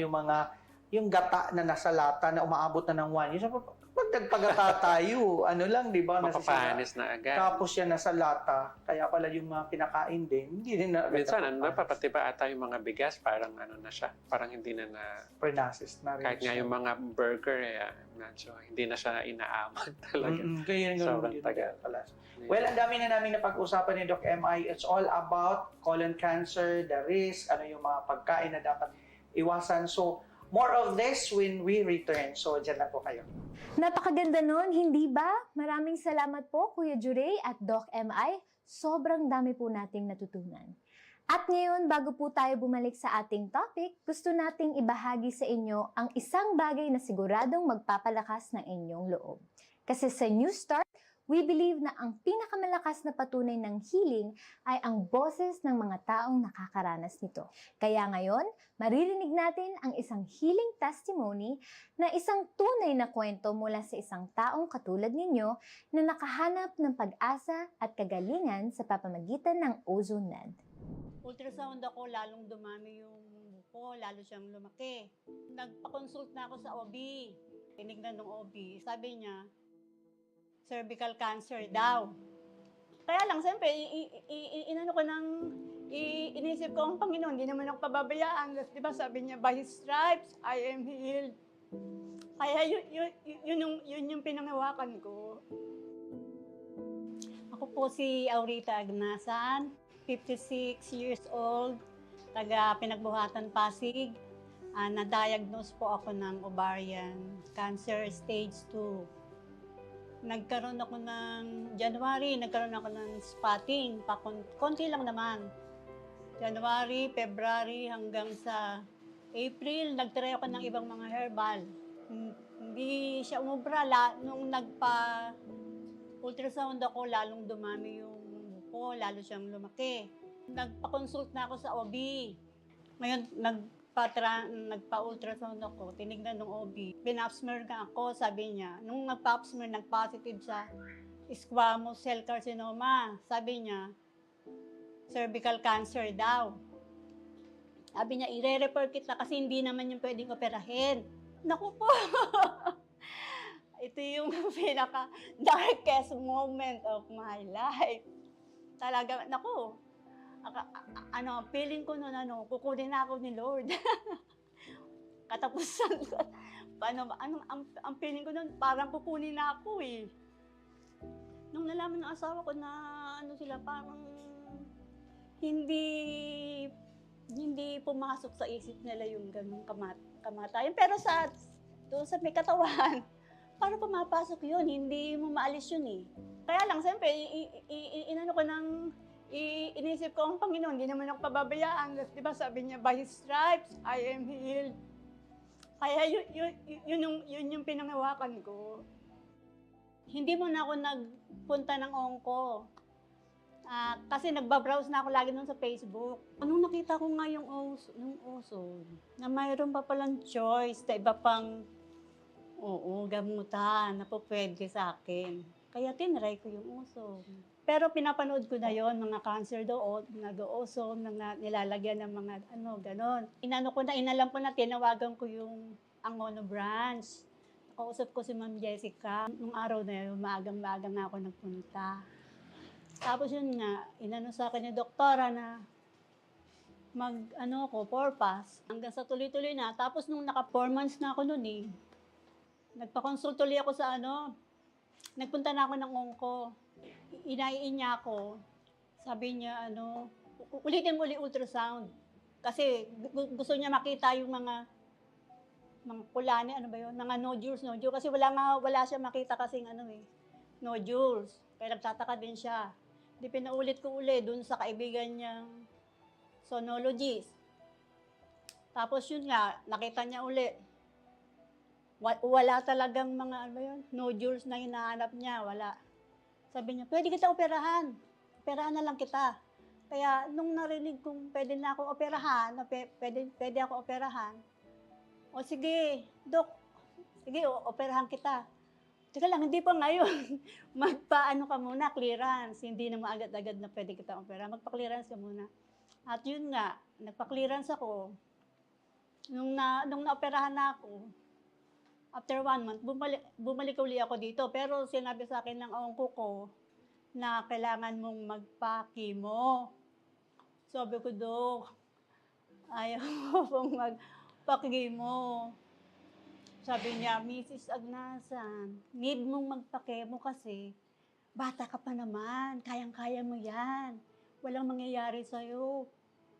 yung gata na nasa lata na umaabot na ng 1 year. So, pag nagpagata tayo, ano lang, di ba? Mapapanis na agad. Tapos yan nasa lata, kaya pala yung mga kinakain din, hindi din na Minsan, pati ba ata yung mga bigas, parang ano na siya, parang hindi na pre-processed na rin. kahit nga yung mga burger, medyo hindi na siya inaaman talaga. Kaya yung Sobrang tagal. pala. Well, ang dami na namin napag-usapan ni Doc MI. It's all about colon cancer, the risk, ano yung mga pagkain na dapat iwasan. So, more of this when we return. So, dyan lang po kayo. Napakaganda nun, hindi ba? Maraming salamat po, Kuya Juray at Doc MI. Sobrang dami po nating natutunan. At ngayon, bago po tayo bumalik sa ating topic, gusto nating ibahagi sa inyo ang isang bagay na siguradong magpapalakas ng inyong loob. Kasi sa New Start, we believe na ang pinakamalakas na patunay ng healing ay ang boses ng mga taong nakakaranas nito. Kaya ngayon, maririnig natin ang isang healing testimony na isang tunay na kwento mula sa isang taong katulad ninyo na nakahanap ng pag-asa at kagalingan sa pamamagitan ng OzoneMed. Ultrasound ako, lalong dumami yung buko, lalo siyang lumaki. Nagpa-consult na ako sa OB. Tinignan ng OB. Sabi niya, cervical cancer daw. Kaya lang, siyempre, inisip ko, ang Panginoon, hindi naman ako pababayaan. Di ba sabi niya, by His stripes, I am healed. Kaya yun yung pinangawakan ko. Ako po si Aurita Agnasan, 56 years old, taga Pinagbuhatan, Pasig. Na-diagnose po ako ng ovarian cancer stage 2. Nagkaroon ako ng January, nagkaroon ako ng spotting, konti lang naman. January, February, hanggang sa April, nagtry ako ng ibang mga herbal. Hindi siya umubra. Nung nagpa-ultrasound ako, lalong dumami yung buko, lalo siyang lumaki. Nagpa-consult na ako sa OB. Ngayon, nagpa-ultrasound ako, tinignan ng OB. Pina-upsmear nga ako, sabi niya. Nung nagpa-upsmear, nag-positive sa squamous cell carcinoma. Sabi niya, cervical cancer daw. Sabi niya, i-refer kita kasi hindi naman yung pwedeng operahin. Naku po! Ito yung pinaka-darkest moment of my life. Talaga, naku! Feeling ko noon, kukunin na ako ni Lord. Katapusan ko. Ang feeling ko noon, parang kukunin na ako eh. Nung nalaman ng asawa ko na sila, parang hindi pumasok sa isip nila yung ganung kamatayan. Pero doon sa may katawan, parang pumapasok yun, hindi mo maalis yun eh. Kaya lang, siyempre, inisip ko, ang Panginoon, hindi naman ako pababayaan. Di ba sabi niya, by His stripes, I am healed. Kaya yun yung pinangawakan ko. Hindi mo na ako nagpunta ng onko. Kasi nagbabrowse na ako lagi nun sa Facebook. Nung nakita ko nga yung Ozone, na mayroon pa palang choice na iba pang gamutan na po pwede sa akin. Kaya tinry ko yung Ozone. Pero pinapanood ko na yon, mga cancer doon, nag-Ozone, nilalagyan ng mga ganon. Inalam ko na, tinawagan ko yung Angono branch. Nakausap ko si Ma'am Jessica. Nung araw na yun, maagang-maagang na ako nagpunta. Tapos yun nga, sa akin yung doktora na purpose. Hanggang sa tuloy-tuloy na. Tapos nung naka 4 months na ako nun eh, nagpa-consult tuloy ako sa nagpunta na ako ng onko. Inaiin niya ako. Sabi niya, ulitin mo ulit ultrasound. Kasi gusto niya makita yung mga kulani, mga nodules. Kasi wala siya makita kasing nodules. Kaya nagtataka din siya. Di pinaulit ko ulit dun sa kaibigan niyang sonologist. Tapos yun nga, nakita niya ulit. Wala talagang mga ano yun, nodules na hinahanap niya, wala. Sabi niya, pwede kita operahan. Operahan na lang kita. Kaya nung narinig kong pwede na ako operahan, pwede ako operahan, o sige, Dok, sige, operahan kita. Teka lang, hindi pa ngayon. Magpaano ka muna, clearance. Hindi naman agad-agad na pwede kita operahan. Magpa-clearance ka muna. At yun nga, nagpa-clearance ako. Nung naoperahan na ako, after 1 month, bumalik uli ako dito. Pero sinabi sa akin ng ongko ko na kailangan mong magpa-chemo. Sabi ko, Dok, ayaw pong magpa-chemo. Sabi niya, Mrs. Agnasan, need mong magpa-chemo kasi bata ka pa naman, kayang-kaya mo yan. Walang mangyayari sa'yo.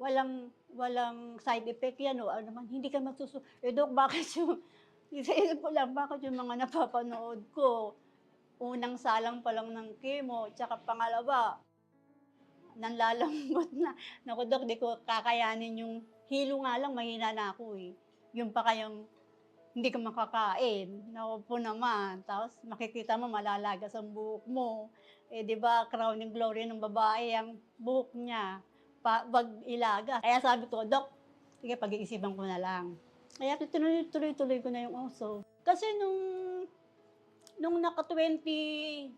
Walang side effect yan o ano naman, hindi ka Dok, bakit yung, isa-isip ko lang, bakit yung mga napapanood ko, unang salang pa lang ng chemo, tsaka pangalawa, nanlalambot na. Naku, Dok, di ko kakayanin yung hilo nga lang, mahina na ako eh. Yung pa kayang hindi ka makakain. Naku po naman. Tapos makikita mo, malalagas ang buhok mo. Eh, di ba, crowning glory ng babae, ang buhok niya, wag ilaga. Kaya sabi ko, Dok, sige, pag-iisipan ko na lang. Kaya tuloy-tuloy ko na yung oso. Kasi nung naka-20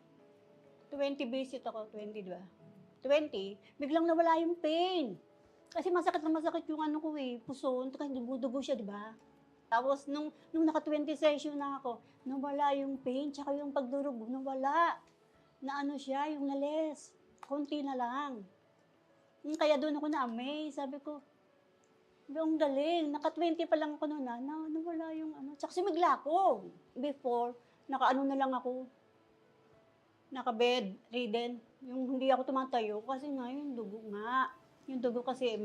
visit ako, 20, di ba? 20, biglang nawala yung pain. Kasi masakit yung ano ko eh, puso, kasi dugo siya, di ba? Tapos, nung naka-20 session na ako, nawala yung pain, tsaka yung pagdurog, nawala. Na ano siya, yung nales. Konti na lang. Kaya doon ako na-amaze. Sabi ko, ang galing. Naka-20 pa lang ako noon na nawala yung ano. Tsaka sumigla ako. Before, naka-ano na lang ako. Naka-bed, ridden. Yung hindi ako tumatayo kasi nga yung dugo nga. Yung dugo kasi,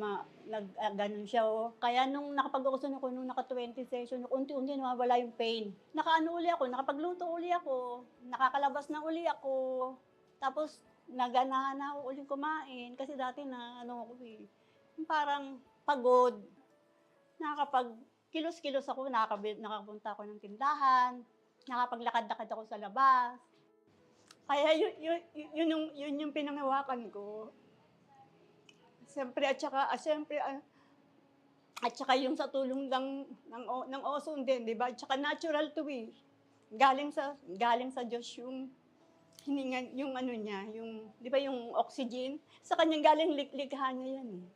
ganun siya, oh. Kaya nung nakapag-uso ako, nung naka-20 session, unti-unti nawawala yung pain. Nakaano uli ako, nakapagluto uli ako, nakakalabas na uli ako. Tapos, naganahan na ako uling kumain. Kasi dati na, parang pagod. Nakapag kilos-kilos ako, nakapunta ako ng tindahan, nakapaglakad-lakad ako sa labas. Kaya yun yung pinangawakan ko. Siyempre, at saka yung sa tulong ng oso din, di ba? At saka natural to eh. Galing sa Diyos yung hininga, yung ano niya, yung, di ba yung oxygen? Sa kanyang galing likha niya yan eh.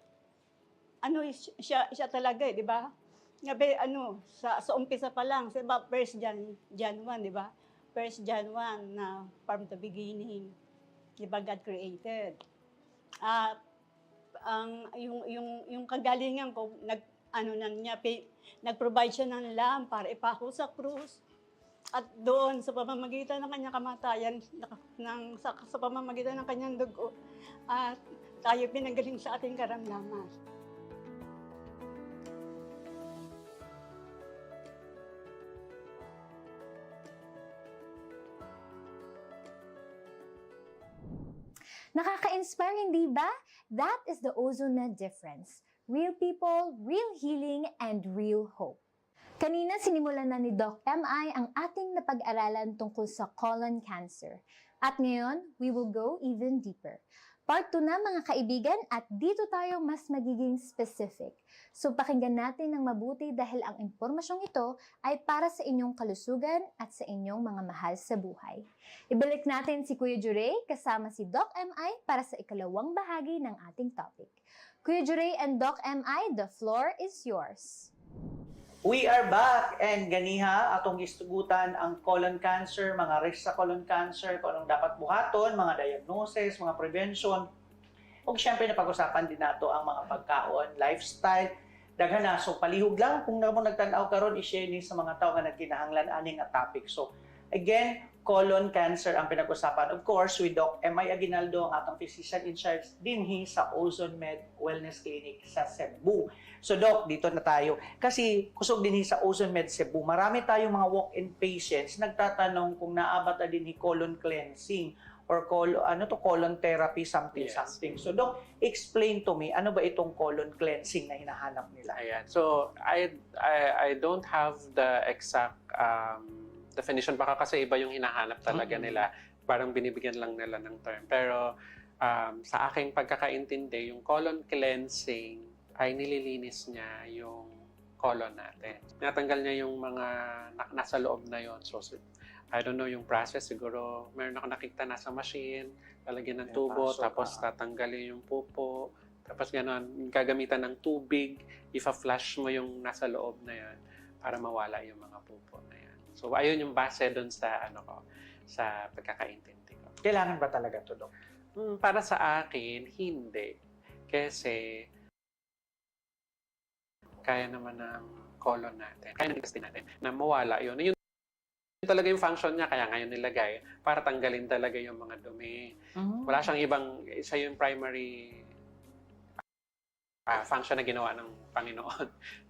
Ano siya talaga eh, di ba? Ngabe, sa umpisa pa lang, sa 1 Jan 1, di ba? 1 Jan 1 na from the beginning, di ba God created? At yung kagalingan ko, nag-provide siya ng lamb para ipako sa krus. At doon, sa pamamagitan ng kanyang kamatayan, sa pamamagitan ng kanyang dugo, at tayo pinagaling sa ating karamdaman. Nakaka-inspire, hindi ba? That is the OzoMed difference. Real people, real healing, and real hope. Kanina sinimulan na ni Doc MI ang ating napag-aralan tungkol sa colon cancer. At ngayon, we will go even deeper. Part 2 na mga kaibigan at dito tayo mas magiging specific. So pakinggan natin ng mabuti dahil ang impormasyong ito ay para sa inyong kalusugan at sa inyong mga mahal sa buhay. Ibalik natin si Kuya Juray kasama si Doc MI para sa ikalawang bahagi ng ating topic. Kuya Juray and Doc MI, the floor is yours. We are back and ganiha atong gistugutan ang colon cancer, mga risk sa colon cancer, kung anong dapat buhaton, mga diagnosis, mga prevention. Ug syempre napag-usapan din nato ang mga pagkaon, lifestyle, daghan na. So palihog lang kung namo nagtan-aw karon i-share ni sa mga tawo nga nagkinahanglan aning nga topic. So again, colon cancer ang pinag-usapan. Of course, with Doc MI Aguinaldo, ang atong physician in charge dinhi sa OzoMed Wellness Clinic sa Cebu. So Doc, dito na tayo. Kasi kusog dinhi sa OzoMed Cebu, marami tayong mga walk-in patients nagtatanong kung naabot na dinhi colon cleansing or colon therapy something Yes. something. So Doc, explain to me ano ba itong colon cleansing na hinahanap nila? Ayan. So, I don't have the exact definition. Baka kasi iba yung hinahanap talaga nila. Parang binibigyan lang nila ng term. Pero sa aking pagkakaintindi, yung colon cleansing ay nililinis niya yung colon natin. Natanggal niya yung mga nasa loob na yon. So, I don't know yung process. Siguro, meron ako nakita nasa machine, lalagyan ng tubo, tapos tatanggalin yung pupo. Tapos gano'n, gagamitan ng tubig, ifa-flush mo yung nasa loob na yan para mawala yung mga pupo na yan. So, ayun yung base doon sa, sa pagkakaintindi ko. Kailangan ba talaga to, Doc? Para sa akin, hindi. Kasi, kaya naman ng colon natin, kaya ng intestine natin, na mawala yun. Yun talaga yung function niya, kaya ngayon nilagay, para tanggalin talaga yung mga dumi. Wala siyang ibang, isa yung primary function na ginawa ng Panginoon.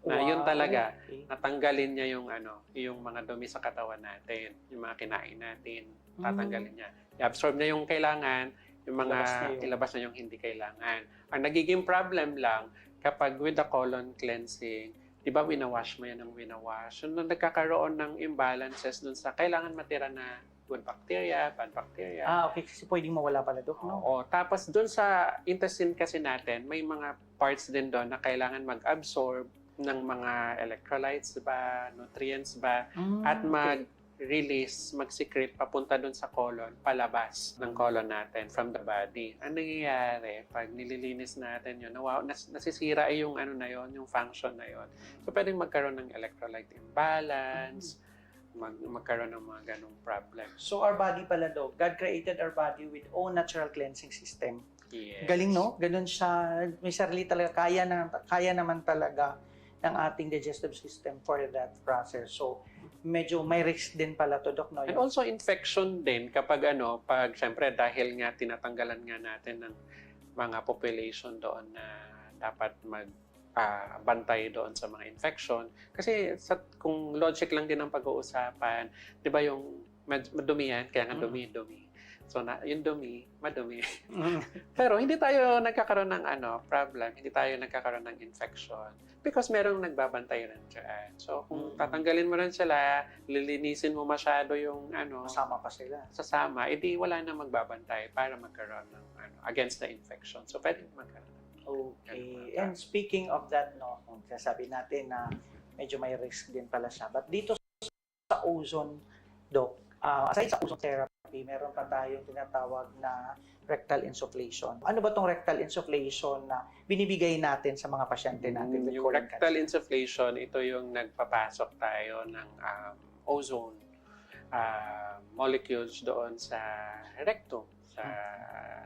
Na yun talaga, natanggalin niya yung mga dumi sa katawan natin, yung mga kinain natin, tatanggalin niya. I-absorb niya yung kailangan, yung mga ilabas na yung hindi kailangan. Ang nagiging problem lang, kapag with the colon cleansing, di ba winawash mo yan ng winawash? So, nung nagkakaroon ng imbalances dun sa kailangan matira na good bacteria, bad bacteria. Okay. Kasi pwedeng mawala pala, Doc, no? Oo. Tapos dun sa intestine kasi natin, may mga parts din doon na kailangan mag-absorb ng mga electrolytes ba, nutrients ba, at mag-release, mag-secrete papunta dun sa colon, palabas ng colon natin from the body. Ang nangyayari, pag nililinis natin yun, nasisira yung na yun, yung function na yun. So, pwedeng magkaroon ng electrolyte imbalance, magkaroon ng mga ganong problem. So our body pala, Doc, God created our body with own natural cleansing system. Yes. Galing, no? Ganun siya. May sarili talaga. Kaya naman talaga ng ating digestive system for that process. So, medyo may risk din pala to, Doc, no? And also infection din kapag pag syempre dahil nga tinatanggalan nga natin ng mga population doon na dapat bantay doon sa mga infection. Kasi kung logic lang din ang pag-uusapan, 'di ba yung madumi yan, kaya nga dumi-dumi. So yung dumi, madumi. Pero hindi tayo nagkakaroon ng problem, hindi tayo nagkakaroon ng infection because merong nagbabantay rin dyan. So kung tatanggalin mo rin sila, lilinisin mo masyado yung Kasama pa sila. sasama, edi wala na magbabantay para magkaroon ng against the infection. So pwede magkaroon. Okay. And speaking of that, no, sasabi natin na medyo may risk din pala siya. But dito sa ozone, Doc, aside sa ozone therapy, meron pa tayong tinatawag na rectal insufflation. Ano ba tong rectal insufflation na binibigay natin sa mga pasyente natin? Yung rectal insufflation, ito yung nagpapasok tayo ng ozone molecules doon sa rectum, sa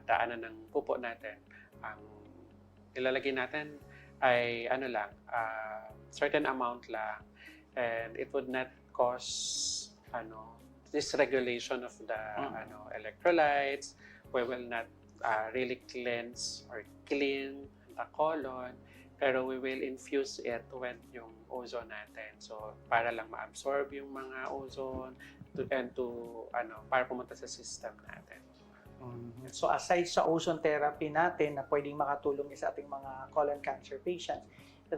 daanan ng pupo natin. Ang ilalagay natin ay certain amount lang, and it would not cause dysregulation of the electrolytes. We will not really cleanse or clean the colon, pero we will infuse it with yung ozone natin. So para lang ma-absorb yung mga ozone para pumunta sa system natin. So aside sa ozone therapy natin na pwedeng makatulong sa ating mga colon cancer patients,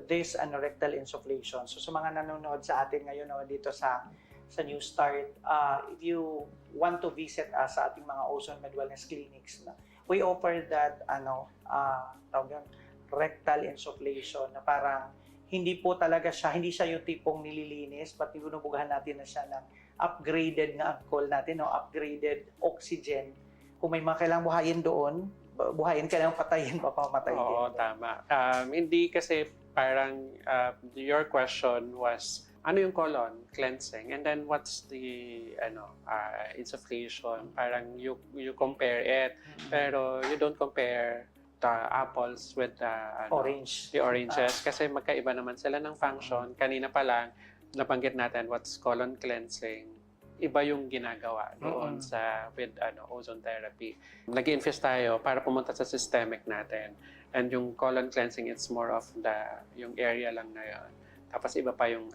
this rectal insufflation. So sa mga nanonood sa atin ngayon dito sa New Start, if you want to visit us sa ating mga ozone med wellness clinics, we offer that rectal insufflation na parang hindi siya yung tipong nililinis, but binubugahan natin na siya ng upgraded na alcohol natin, upgraded oxygen. Kung may mga kailangang buhayin, kailangang patayin, papamatay din. Oo, tama. Hindi kasi parang your question was, ano yung colon cleansing? And then what's the insufflation? Parang you compare it, pero you don't compare the apples with the oranges. Kasi magkaiba naman sila ng function. Kanina pa lang, nabanggit natin what's colon cleansing. Iba yung ginagawa doon with ozone therapy. Nag-infuse tayo para pumunta sa systemic natin. And yung colon cleansing, it's more of yung area lang na yun. Tapos iba pa yung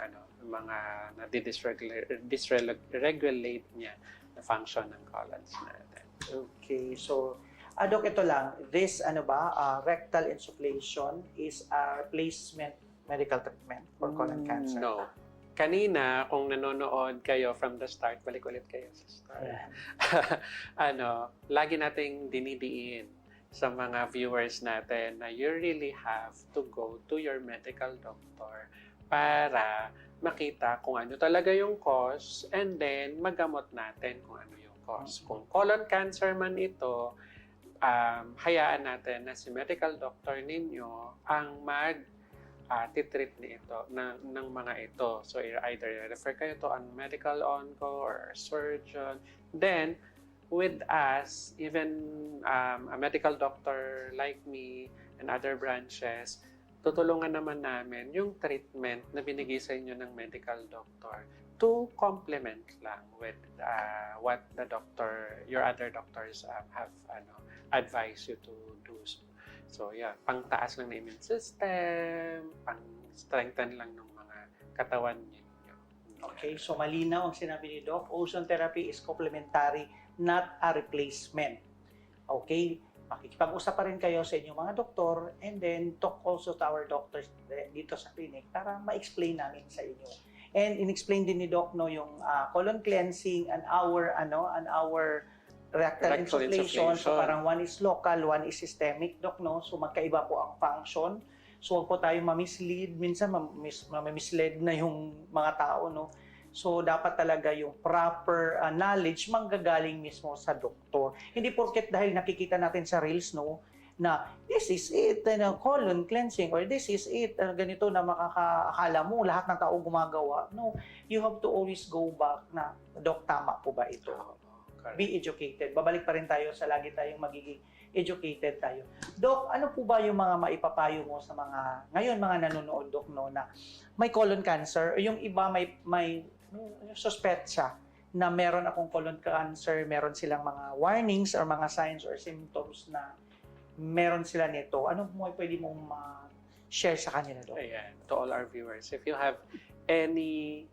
mga na-dysregulate niya na function ng colons natin. Okay, so Dok, ito lang. This rectal insufflation is a replacement medical treatment for colon cancer. No. Kanina, kung nanonood kayo from the start, balik ulit kayo sa start. Lagi nating dinidiin sa mga viewers natin na you really have to go to your medical doctor para makita kung ano talaga yung cause and then magamot natin kung ano yung cause. Kung colon cancer man ito, hayaan natin na si medical doctor ninyo ang titreat nito ng mga ito. So either refer kayo to a medical onco or a surgeon. Then with us, even a medical doctor like me and other branches, tutulungan naman namin yung treatment na binigay sa inyo ng medical doctor to complement lang with what your other doctors have advised you to do. So yeah, pang-taas lang ng immune system, pang-strengthen lang ng mga katawan ninyo. Okay, so malinaw ang sinabi ni Doc. Ozone therapy is complementary, not a replacement. Okay, makikipag-usap pa rin kayo sa inyong mga doktor and then talk also to our doctors dito sa clinic para ma-explain namin sa inyo. And in-explain din ni Doc yung colon cleansing, an hour rectal insufflation. So parang one is local, one is systemic, Doc, no? So magkaiba po ang function. So huwag po tayong ma-mislead. Minsan ma-mislead na yung mga tao, no? So dapat talaga yung proper knowledge manggagaling mismo sa doktor. Hindi porket dahil nakikita natin sa reels, no, na this is it, colon cleansing, or this is it, ganito na makakaakala mo lahat ng tao gumagawa. No, you have to always go back na, Doc, tama po ba ito? Be educated. Babalik pa rin tayo sa lagi tayong magiging educated tayo. Doc, ano po ba yung mga maipapayo mo sa ngayon mga nanonood, Doc, no, na may colon cancer, o yung iba may suspetsa na meron akong colon cancer, meron silang mga warnings or mga signs or symptoms na meron sila nito. Ano mo pwede mong share sa kanila, Doc? Ayan, to all our viewers, if you have any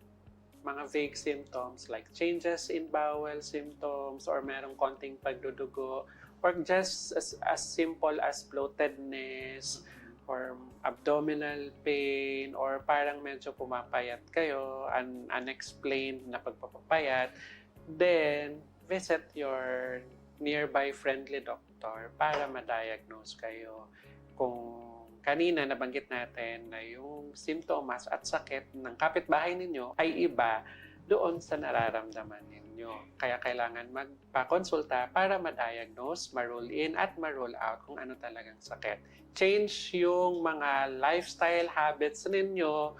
mga vague symptoms like changes in bowel symptoms or merong konting pagdudugo or just as simple as bloatedness or abdominal pain or parang medyo pumapayat kayo, unexplained na pagpapapayat, then visit your nearby friendly doctor para ma-diagnose kayo. Kung kanina nabanggit natin na yung simptomas at sakit ng kapitbahay ninyo ay iba doon sa nararamdaman ninyo. Kaya kailangan magpa-konsulta para ma-diagnose, ma-rule in at ma-rule out kung ano talagang sakit. Change yung mga lifestyle habits ninyo,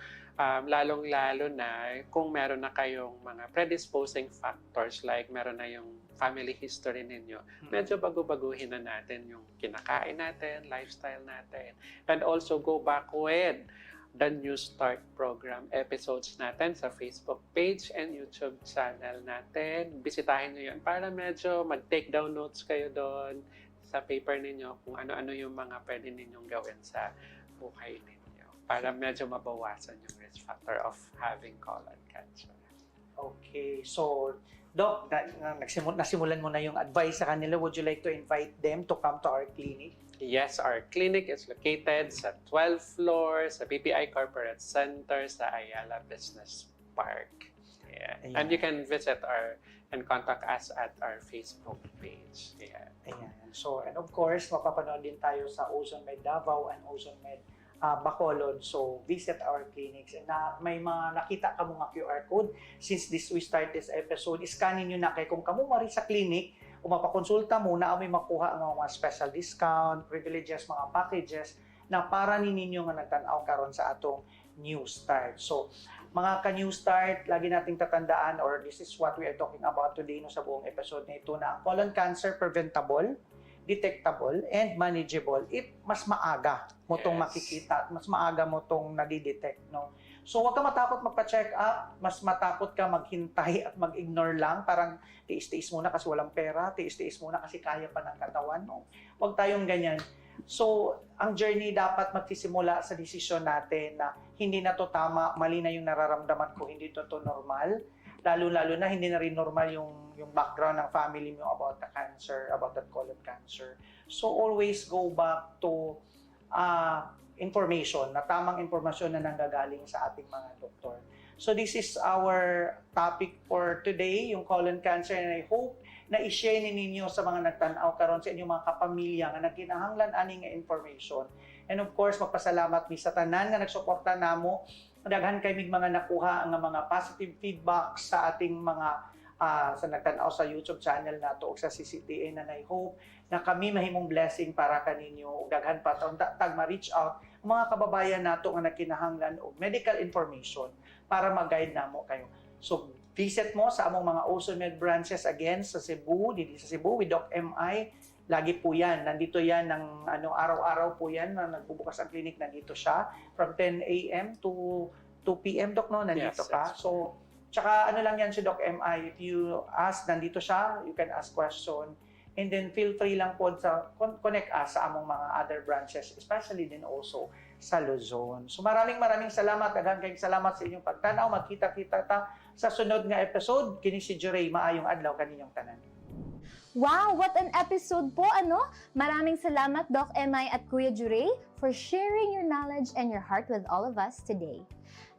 lalong-lalo na kung meron na kayong mga predisposing factors like meron na yung family history ninyo, medyo bago-baguhin na natin yung kinakain natin, lifestyle natin. And also go back with the New Start program episodes natin sa Facebook page and YouTube channel natin. Bisitahin nyo yun para medyo mag-take down notes kayo doon sa paper ninyo kung ano-ano yung mga pwede ninyong gawin sa buhay ninyo para medyo mabawasan yung risk factor of having colon cancer. Okay, so Doc, nasimulan mo na yung advice sa kanila. Would you like to invite them to come to our clinic? Yes, our clinic is located sa 12th floor sa PPI Corporate Center sa Ayala Business Park. Yeah. Ayan. And you can visit and contact us at our Facebook page. Yeah. Ayan. So, and of course, mapapanood din tayo sa Ozone Med Davao and Ozone Med Bacolod. So, visit our clinics. And may mga nakita ka mga QR code. Since we start this episode, scanin nyo na kay kung kamo mari sa clinic, o mapakonsulta mo na may makuha ang mga special discount, privileges, mga packages na para ninyo nga nagtanaw karon sa atong New Start. So, mga ka-New Start, lagi nating tatandaan, or this is what we are talking about today no, sa buong episode na ito, na colon cancer preventable, detectable, and manageable if mas maaga mo tong makikita at mas maaga mo tong nadidetect, no? So, huwag ka matakot magpa-check up, mas matakot ka maghintay at mag-ignore lang, parang tiis-tiis muna kasi walang pera, tiis-tiis muna kasi kaya pa ng katawan, no? Huwag tayong ganyan. So, ang journey dapat magsisimula sa desisyon natin na hindi na to tama, mali na yung nararamdaman ko, hindi to normal. lalo-lalo na hindi na rin normal yung background ng family mo about the cancer, about that colon cancer. So always go back to information, na tamang informasyon na nanggagaling sa ating mga doktor. So this is our topic for today, yung colon cancer, and I hope na i-share ninyo sa mga nagtanaw karon sa inyong mga kapamilya nga nagkinahanglan ani nga information. And of course, magpasalamat mi sa tanan nga nagsuporta namo. Daghan kay mig mga nakuha ang mga positive feedback sa ating mga sa nagtanaw sa YouTube channel nato o sa CCTN, and I hope na kami mahimong blessing para kaninyo ug daghan pa tag ma-reach out ang mga kababayan nato nga nagkinahanglan og medical information para mag-guide namo kayo. So visit mo sa among mga OzoMed branches again sa Cebu, dito sa Cebu with Doc MI. Lagi po yan. Nandito yan ng araw-araw po yan na nagbubukas ang clinic. Nandito siya from 10 a.m. to 2 p.m. Doc, no? Nandito Yes, ka. So, tsaka lang yan si Doc MI. If you ask, nandito siya. You can ask question. And then feel free lang po sa connect us sa among mga other branches, especially din also sa Luzon. So maraming salamat. Daghang kayong salamat sa inyong pagtanaw. Magkita-kita ta sa sunod nga episode. Kini si Juray, maayong adlaw kaninyong tanan. Wow, what an episode po, ano? Maraming salamat, Doc MI at Kuya Juray, for sharing your knowledge and your heart with all of us today.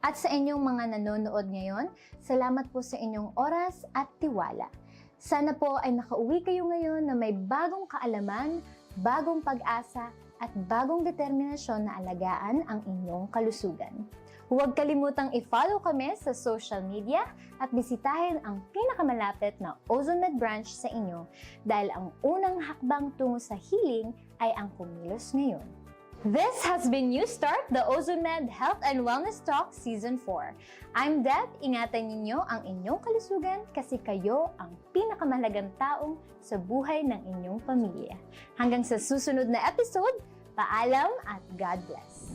At sa inyong mga nanonood ngayon, salamat po sa inyong oras at tiwala. Sana po ay nakauwi kayo ngayon na may bagong kaalaman, bagong pag-asa, at bagong determinasyon na alagaan ang inyong kalusugan. Huwag kalimutang i-follow kami sa social media at bisitahin ang pinakamalapit na OzoMed branch sa inyo dahil ang unang hakbang tungo sa healing ay ang kumilos ngayon. This has been New Start, the OzoMed Health and Wellness Talk Season 4. I'm Deb, ingatan ninyo ang inyong kalusugan kasi kayo ang pinakamahalagang taong sa buhay ng inyong pamilya. Hanggang sa susunod na episode, paalam at God bless.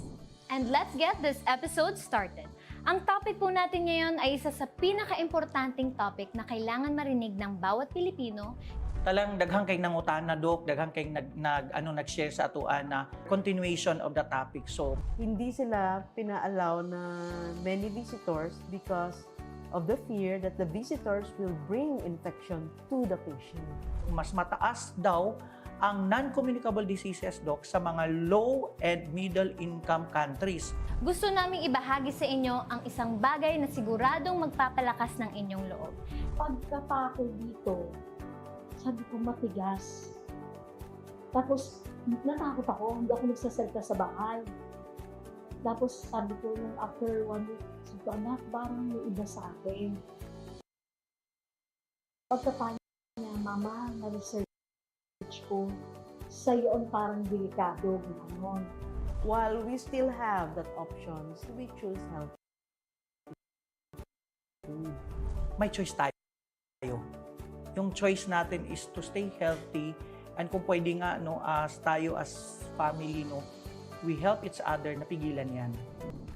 And let's get this episode started. Ang topic po natin ngayon ay isa sa pinaka-importanting topic na kailangan marinig ng bawat Pilipino. Talang daghang kay nangutana, Doc, daghang kay nag-share sa atuan na continuation of the topic. So, Hindi sila pina-allow na many visitors because of the fear that the visitors will bring infection to the patient. mas mataas daw ang non-communicable diseases, Doc, sa mga low and middle income countries. Gusto naming ibahagi sa inyo ang isang bagay na siguradong magpapalakas ng inyong loob. Pagkapa ko dito, sabi ko matigas. Tapos natakot ako, hindi ako nagsasalita sa bahay. Tapos sabi ko, nung after 1 week, sabi ko, anak, parang may iba sa akin. Pagkapa niya, mama, na-research ko, sa iyon parang delikado, gano'n. While we still have that options, we choose healthy food. May choice tayo. Yung choice natin is to stay healthy, and kung pwede nga, tayo as family, we help each other na pigilan yan.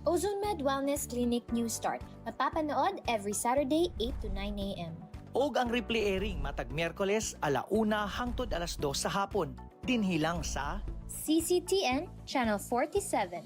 OzoMed Wellness Clinic New Start. Mapapanood every Saturday, 8 to 9 a.m. Og ang replay airing matag Miyerkules 1:00 hangtod 2:00 sa hapon. Dinhilang sa CCTN Channel 47.